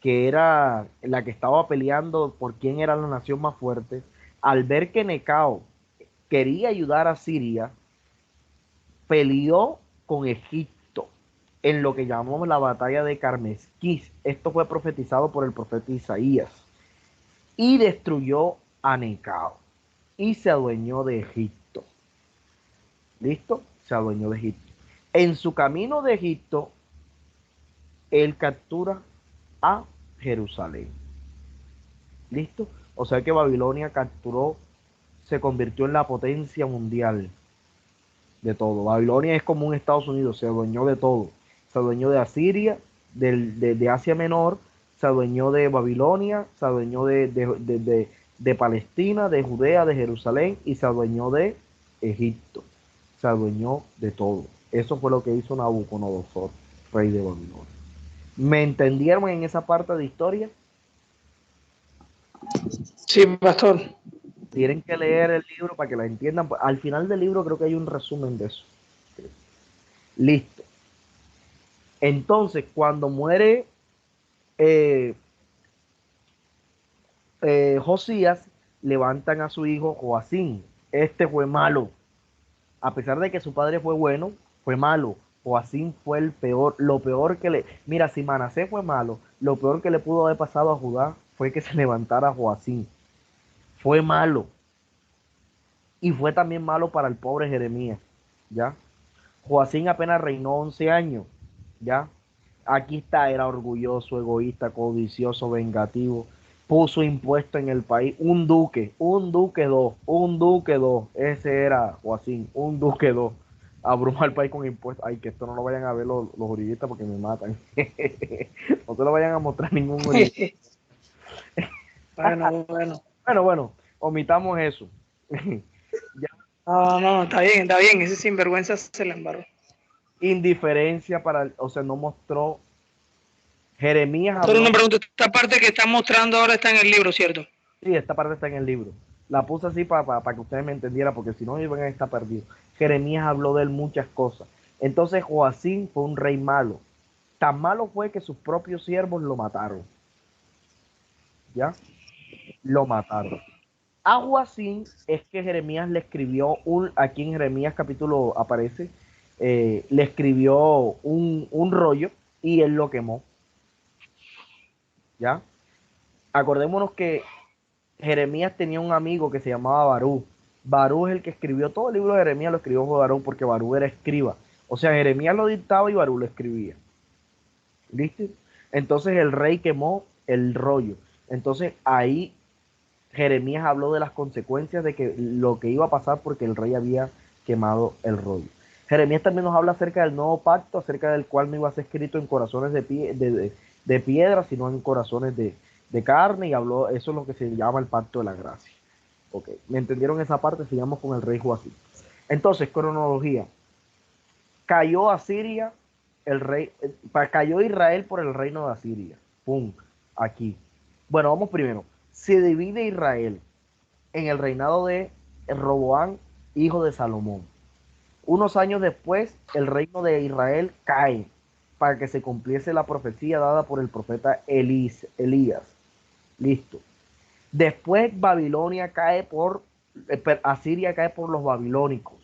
que era la que estaba peleando por quién era la nación más fuerte, al ver que Necao quería ayudar a Siria, peleó con Egipto en lo que llamamos la batalla de Carmesquís. Esto fue profetizado por el profeta Isaías, y destruyó a Necao y se adueñó de Egipto. ¿Listo? Se adueñó de Egipto. En su camino de Egipto, él captura a Jerusalén. ¿Listo? O sea que Babilonia capturó, se convirtió en la potencia mundial de todo. Babilonia es como un Estados Unidos, se adueñó de todo. Se adueñó de Asiria, de Asia Menor, se adueñó de Babilonia, se adueñó de Palestina, de Judea, de Jerusalén, y se adueñó de Egipto. Se adueñó de todo. Eso fue lo que hizo Nabucodonosor, rey de Babilonia. ¿Me entendieron en esa parte de historia? Sí, pastor. Tienen que leer el libro para que la entiendan. Al final del libro creo que hay un resumen de eso. Listo. Entonces, cuando muere eh, Josías, levantan a su hijo Joacín. Este fue malo. A pesar de que su padre fue bueno, fue malo. Joacín fue el peor. Lo peor que le... Mira, si Manasés fue malo, lo peor que le pudo haber pasado a Judá fue que se levantara Joacín. Fue malo. Y fue también malo para el pobre Jeremías. ¿Ya? Joacín apenas reinó 11 años. ¿Ya? Aquí está, era orgulloso, egoísta, codicioso, vengativo. Puso impuesto en el país un duque dos. Ese era Joacín, un duque dos. Abruma al país con impuestos. Ay, que esto no lo vayan a ver los juristas porque me matan. No se lo vayan a mostrar ningún jurista. Bueno, omitamos eso. Ya. No, está bien, ese sinvergüenza se le embarró. Indiferencia o sea, no mostró. Jeremías Solo habló. una pregunta, esta parte que está mostrando ahora está en el libro, ¿cierto? Sí, esta parte está en el libro. La puse así para que ustedes me entendieran, porque si no iban a estar perdidos. Jeremías habló de él muchas cosas. Entonces Joacín fue un rey malo. Tan malo fue que sus propios siervos lo mataron. ¿Ya? Lo mataron. A Joacín es que Jeremías le escribió aquí en Jeremías capítulo aparece, le escribió un rollo y él lo quemó, ¿ya? Acordémonos que Jeremías tenía un amigo que se llamaba Barú. Barú es el que escribió todo el libro de Jeremías, lo escribió Barú porque Barú era escriba. O sea, Jeremías lo dictaba y Barú lo escribía. ¿Listo? Entonces el rey quemó el rollo. Entonces ahí Jeremías habló de las consecuencias de que lo que iba a pasar porque el rey había quemado el rollo. Jeremías también nos habla acerca del nuevo pacto, acerca del cual no iba a ser escrito en corazones de piedra, sino en corazones de carne, y habló, eso es lo que se llama el pacto de la gracia. Ok, ¿me entendieron esa parte? Sigamos con el rey Joacim. Entonces, cronología. Cayó Asiria, cayó Israel por el reino de Asiria. Pum, aquí. Bueno, vamos primero. Se divide Israel en el reinado de Roboán, hijo de Salomón. Unos años después, el reino de Israel cae para que se cumpliese la profecía dada por el profeta Elías. Listo. Después Asiria cae por los babilónicos.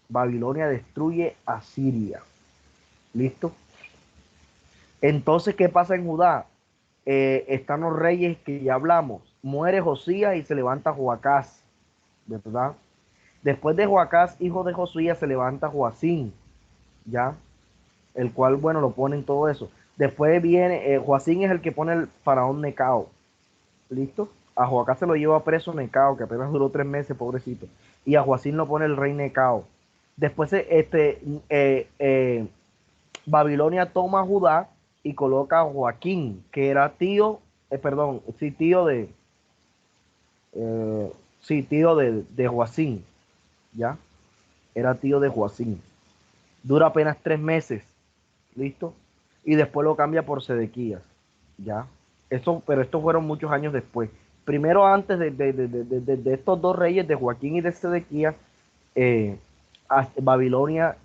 Babilonia destruye Asiria. ¿Listo? Entonces, ¿qué pasa en Judá? Están los reyes que ya hablamos. Muere Josías y se levanta Joacás, ¿verdad? Después de Joacás, hijo de Josías, se levanta Joacín, ¿ya? El cual, bueno, lo pone en todo eso. Después viene, Joacín es el que pone el faraón Necao, ¿listo? A Joacás se lo lleva preso Necao, que apenas duró 3 meses, pobrecito. Y a Joacín lo pone el rey Necao. Después, Babilonia toma a Judá y coloca a Joaquín, que era tío, tío de Joacín, ¿ya? Era tío de Joacín. Dura apenas 3 meses, ¿listo? Y después lo cambia por Sedequías, ¿ya? Pero estos fueron muchos años después. Primero, antes de estos dos reyes, de Joaquín y de Sedequías, Babilonia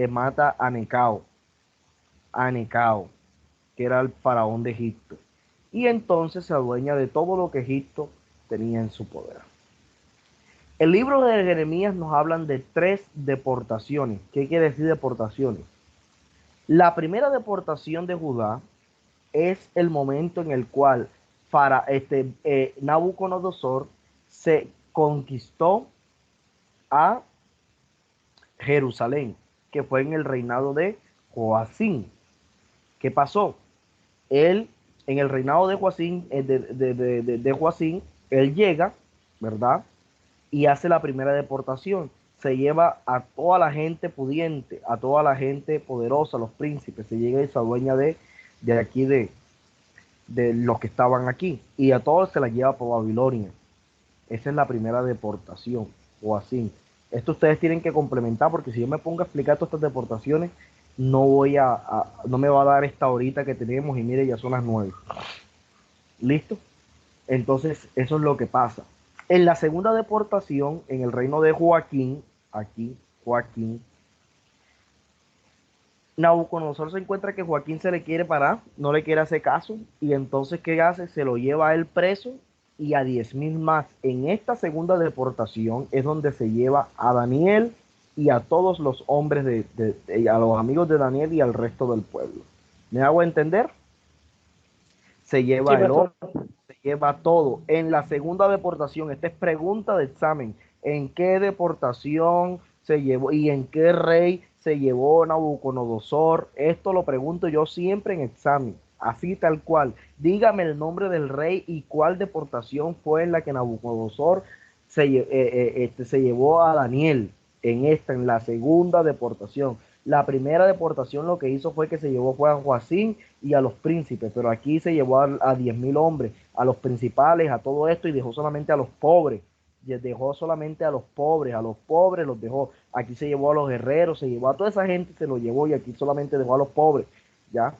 mata a Necao, que era el faraón de Egipto. Y entonces se adueña de todo lo que Egipto tenía en su poder. El libro de Jeremías nos hablan de 3 deportaciones. ¿Qué quiere decir deportaciones? La primera deportación de Judá es el momento en el cual Nabucodonosor se conquistó a Jerusalén, que fue en el reinado de Joacín. ¿Qué pasó? Él, en el reinado de Joacín, Joacín, él llega, ¿verdad? Y hace la primera deportación. Se lleva a toda la gente pudiente, a toda la gente poderosa, los príncipes, se llega y se adueña de aquí, de los que estaban aquí, y a todos se la lleva por Babilonia. Esa es la primera deportación, o así. Esto ustedes tienen que complementar, porque si yo me pongo a explicar todas estas deportaciones, no me va a dar esta horita que tenemos, y mire, ya son las 9. ¿Listo? Entonces, eso es lo que pasa. En la segunda deportación, en el reino de Joaquín, Nabucodonosor se encuentra que Joaquín se le quiere parar, no le quiere hacer caso, y entonces, ¿qué hace? Se lo lleva a él preso y a 10,000 más. En esta segunda deportación es donde se lleva a Daniel y a todos los hombres a los amigos de Daniel y al resto del pueblo. ¿Me hago entender? Se lleva el oro, se lleva todo. En la segunda deportación, esta es pregunta de examen, ¿en qué deportación se llevó y en qué rey se llevó Nabucodonosor? Esto lo pregunto yo siempre en examen, así tal cual. Dígame el nombre del rey y cuál deportación fue en la que Nabucodonosor se llevó a Daniel, en la segunda deportación. La primera deportación lo que hizo fue que se llevó a Joacín y a los príncipes, pero aquí se llevó a 10,000 hombres, a los principales, a todo esto, y dejó solamente a los pobres. Dejó solamente a los pobres los dejó. Aquí se llevó a los guerreros, se llevó a toda esa gente, se lo llevó, y aquí solamente dejó a los pobres, ¿ya?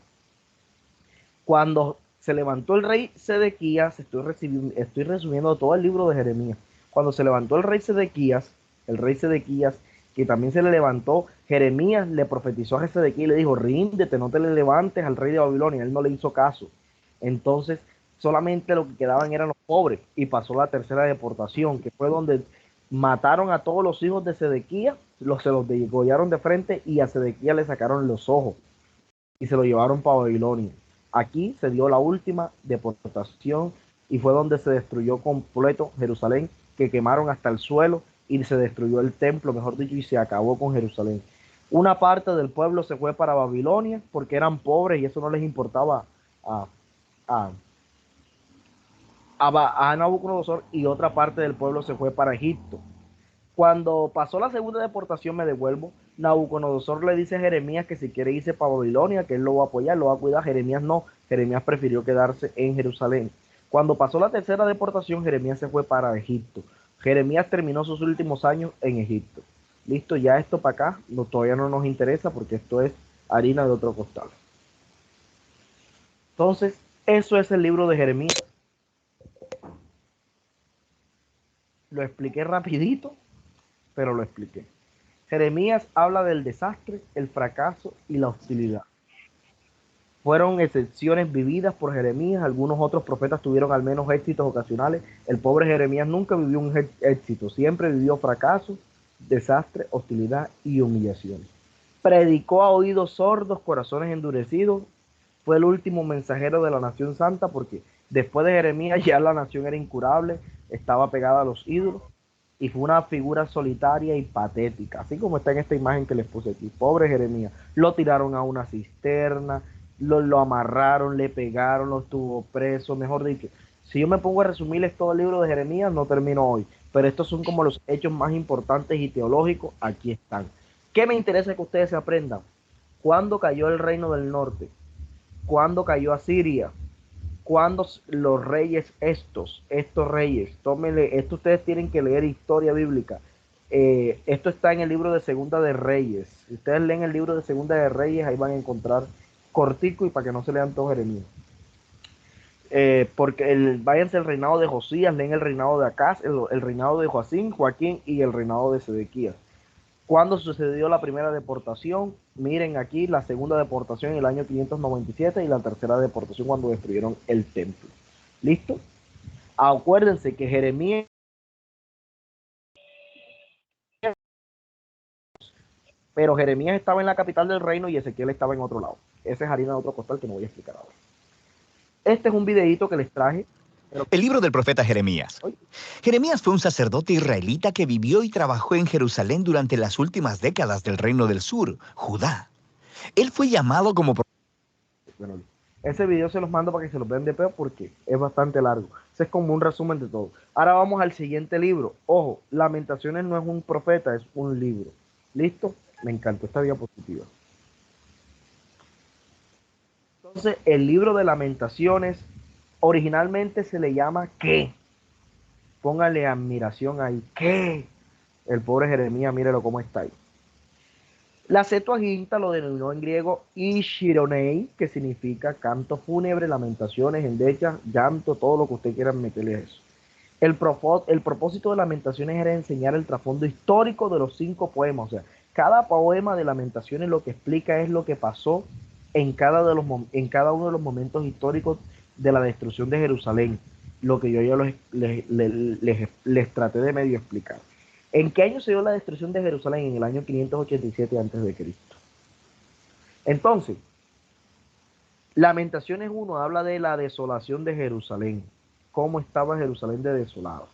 Cuando se levantó el rey Sedequías, estoy resumiendo todo el libro de Jeremías. Cuando se levantó el rey Sedequías, que también se le levantó, Jeremías le profetizó a Sedequías y le dijo: ríndete, no te le levantes al rey de Babilonia. Él no le hizo caso. Entonces solamente lo que quedaban eran los pobres, y pasó la tercera deportación, que fue donde mataron a todos los hijos de Sedequías, se los degollaron de frente y a Sedequías le sacaron los ojos y se lo llevaron para Babilonia. Aquí se dio la última deportación y fue donde se destruyó completo Jerusalén, que quemaron hasta el suelo y se destruyó el templo, mejor dicho, y se acabó con Jerusalén. Una parte del pueblo se fue para Babilonia porque eran pobres y eso no les importaba a, a, a Nabucodonosor, y otra parte del pueblo se fue para Egipto. Cuando pasó la segunda deportación, me devuelvo, Nabucodonosor le dice a Jeremías que si quiere irse para Babilonia, que él lo va a apoyar, lo va a cuidar. Jeremías no, Jeremías prefirió quedarse en Jerusalén. Cuando pasó la tercera deportación, Jeremías se fue para Egipto. Jeremías terminó sus últimos años en Egipto. Listo, ya esto para acá todavía no nos interesa porque esto es harina de otro costal. Entonces, eso es el libro de Jeremías. Lo expliqué rapidito, pero lo expliqué. Jeremías habla del desastre, el fracaso y la hostilidad. Fueron excepciones vividas por Jeremías. Algunos otros profetas tuvieron al menos éxitos ocasionales. El pobre Jeremías nunca vivió un éxito, siempre vivió fracaso, desastre, hostilidad y humillaciones. Predicó a oídos sordos, corazones endurecidos. Fue el último mensajero de la nación santa, porque después de Jeremías ya la nación era incurable, estaba pegada a los ídolos, y fue una figura solitaria y patética, así como está en esta imagen que les puse aquí. Pobre Jeremías, lo tiraron a una cisterna, lo amarraron, le pegaron, lo estuvo preso, mejor dicho. Si yo me pongo a resumirles todo el libro de Jeremías, no termino hoy, pero estos son como los hechos más importantes y teológicos, aquí están. ¿Qué me interesa que ustedes se aprendan? ¿Cuándo cayó el reino del norte? ¿Cuándo cayó Asiria? ¿Cuándo los reyes estos reyes? Tómenle, esto ustedes tienen que leer historia bíblica. Esto está en el libro de Segunda de Reyes. Si ustedes leen el libro de Segunda de Reyes, ahí van a encontrar cortico y para que no se lean todo Jeremías. Porque váyanse el reinado de Josías, leen el reinado de Acaz, el reinado de Joaquín y el reinado de Sedequías. ¿Cuándo sucedió la primera deportación? Miren aquí la segunda deportación en el año 597 y la tercera deportación cuando destruyeron el templo. ¿Listo? Acuérdense que Jeremías, pero Jeremías estaba en la capital del reino y Ezequiel estaba en otro lado. Esa es harina de otro costal que no voy a explicar ahora. Este es un videito que les traje. El libro del profeta Jeremías. Jeremías fue un sacerdote israelita que vivió y trabajó en Jerusalén durante las últimas décadas del reino del sur, Judá. Él fue llamado como... Bueno, ese video se los mando para que se los vean de peor porque es bastante largo. Ese es como un resumen de todo. Ahora vamos al siguiente libro. Ojo, Lamentaciones no es un profeta, es un libro. ¿Listo? Me encantó esta diapositiva. Entonces, el libro de Lamentaciones originalmente se le llama ¿qué? Póngale admiración ahí. ¿Qué? El pobre Jeremías, mírelo cómo está ahí. La Septuaginta lo denominó en griego Ishironei, que significa canto fúnebre, lamentaciones, endechas, llanto, todo lo que usted quiera meterle a eso. El propósito de Lamentaciones era enseñar el trasfondo histórico de los 5 poemas. O sea, cada poema de Lamentaciones lo que explica es lo que pasó en cada uno de los momentos históricos de la destrucción de Jerusalén. Lo que yo ya les traté de medio explicar. ¿En qué año se dio la destrucción de Jerusalén? En el año 587 a.C. Entonces, Lamentaciones 1 habla de la desolación de Jerusalén. Cómo estaba Jerusalén de desolado.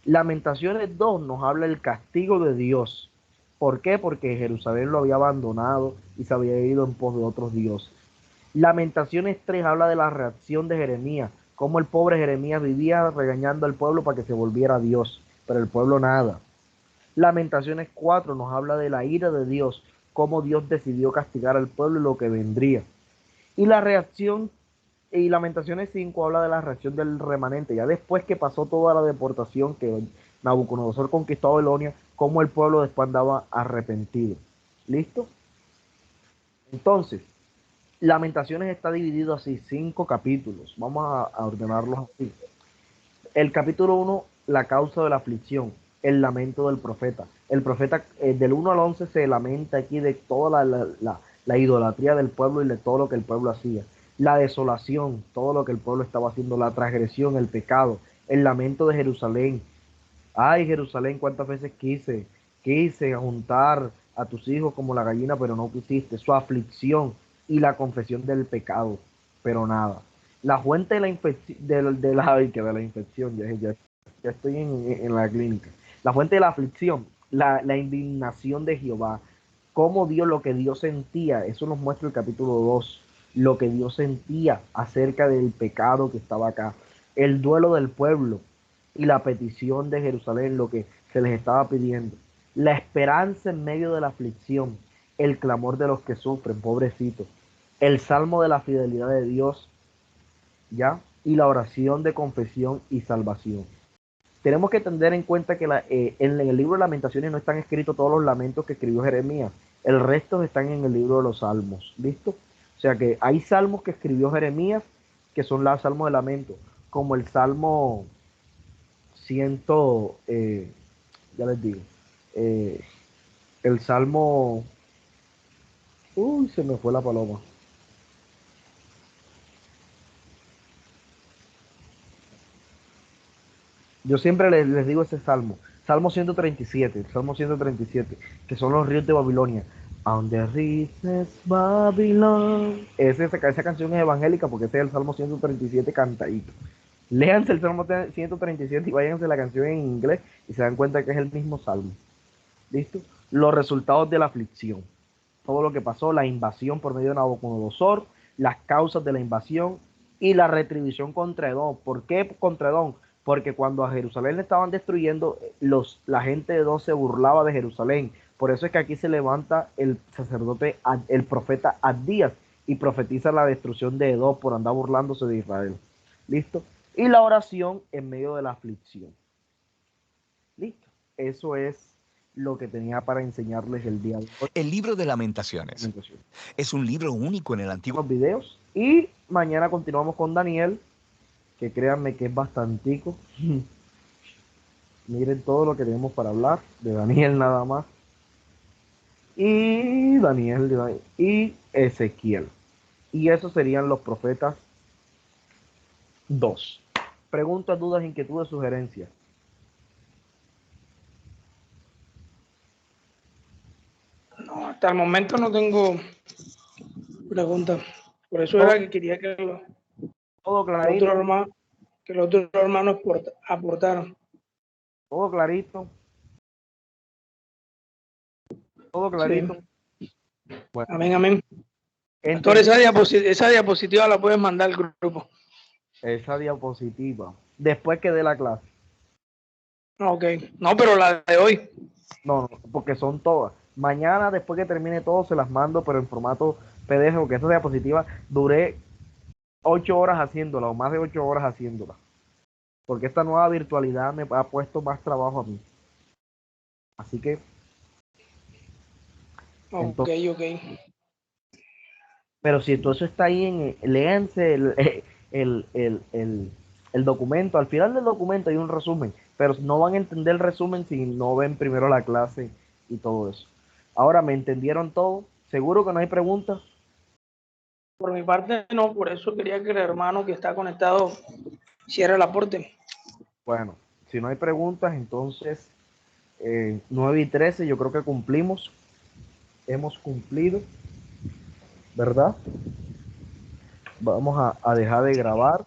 Lamentaciones 2 nos habla del castigo de Dios. ¿Por qué? Porque Jerusalén lo había abandonado y se había ido en pos de otros dioses. Lamentaciones 3 habla de la reacción de Jeremías. Cómo el pobre Jeremías vivía regañando al pueblo para que se volviera a Dios. Pero el pueblo nada. Lamentaciones 4 nos habla de la ira de Dios, cómo Dios decidió castigar al pueblo y lo que vendría. Y la reacción, y Lamentaciones 5 habla de la reacción del remanente, ya después que pasó toda la deportación que Nabucodonosor conquistó a Babilonia, cómo el pueblo después andaba arrepentido. ¿Listo? Entonces, Lamentaciones está dividido así, 5 capítulos. Vamos a ordenarlos así. El capítulo 1, la causa de la aflicción. El lamento del profeta. El profeta del 1 al 11 se lamenta aquí de toda la idolatría del pueblo y de todo lo que el pueblo hacía. la desolación, todo lo que el pueblo estaba haciendo, la transgresión, el pecado, el lamento de Jerusalén. Ay, Jerusalén, cuántas veces quise juntar a tus hijos como la gallina, pero no quisiste. Su aflicción y la confesión del pecado, pero nada. La fuente de la infección, de la infección, ya estoy en la clínica. La fuente de la aflicción, la indignación de Jehová, cómo Dios, lo que Dios sentía, eso nos muestra el capítulo 2, lo que Dios sentía acerca del pecado que estaba acá, el duelo del pueblo y la petición de Jerusalén, lo que se les estaba pidiendo, la esperanza en medio de la aflicción, el clamor de los que sufren, pobrecitos, el salmo de la fidelidad de Dios, ¿ya? Y la oración de confesión y salvación. Tenemos que tener en cuenta que en el libro de Lamentaciones no están escritos todos los lamentos que escribió Jeremías. El resto están en el libro de los Salmos. ¿Listo? O sea que hay salmos que escribió Jeremías que son los salmos de lamento, como el Salmo 100, ya les digo, el Salmo, se me fue la paloma. Yo siempre les digo ese salmo, Salmo 137, Salmo 137, que son los ríos de Babilonia. On the rises Babylon. Esa canción es evangélica porque ese es el Salmo 137 cantadito. Léanse el Salmo 137 y váyanse la canción en inglés y se dan cuenta que es el mismo salmo. ¿Listo? Los resultados de la aflicción. Todo lo que pasó, la invasión por medio de Nabucodonosor, las causas de la invasión y la retribución contra Edom. ¿Por qué contra Edom? Porque cuando a Jerusalén le estaban destruyendo, la gente de Edom se burlaba de Jerusalén. Por eso es que aquí se levanta el sacerdote, el profeta Abdías, y profetiza la destrucción de Edom por andar burlándose de Israel. ¿Listo? Y la oración en medio de la aflicción. ¿Listo? Eso es lo que tenía para enseñarles el día de hoy. El libro de Lamentaciones es un libro único en el Antiguo. Los videos. Y mañana continuamos con Daniel, que créanme que es bastantico. Miren todo lo que tenemos para hablar de Daniel nada más. Y Daniel y Ezequiel. Y esos serían los profetas 2. Preguntas, dudas, inquietudes, sugerencias. No, hasta el momento no tengo preguntas. Por eso era que quería que Todo clarito. los otros hermanos aportaran. Todo clarito. Todo clarito. Sí. Bueno, Amén, amén. Entonces esa diapositiva la puedes mandar al grupo. Esa diapositiva. Después que dé la clase. Ok. No, pero la de hoy. No, porque son todas. Mañana, después que termine todo, se las mando, pero en formato PDF, porque esa diapositiva duré 8 horas haciéndola, o más de 8 horas haciéndola. Porque esta nueva virtualidad me ha puesto más trabajo a mí. Así que... Ok. Pero si todo eso está ahí, léanse el documento. Al final del documento hay un resumen, pero no van a entender el resumen si no ven primero la clase y todo eso. Ahora, ¿me entendieron todo? ¿Seguro que no hay preguntas? Por mi parte, no. Por eso quería que el hermano que está conectado cierre el aporte. Bueno, si no hay preguntas, entonces 9:13 yo creo que cumplimos. Hemos cumplido, ¿verdad? Vamos a dejar de grabar.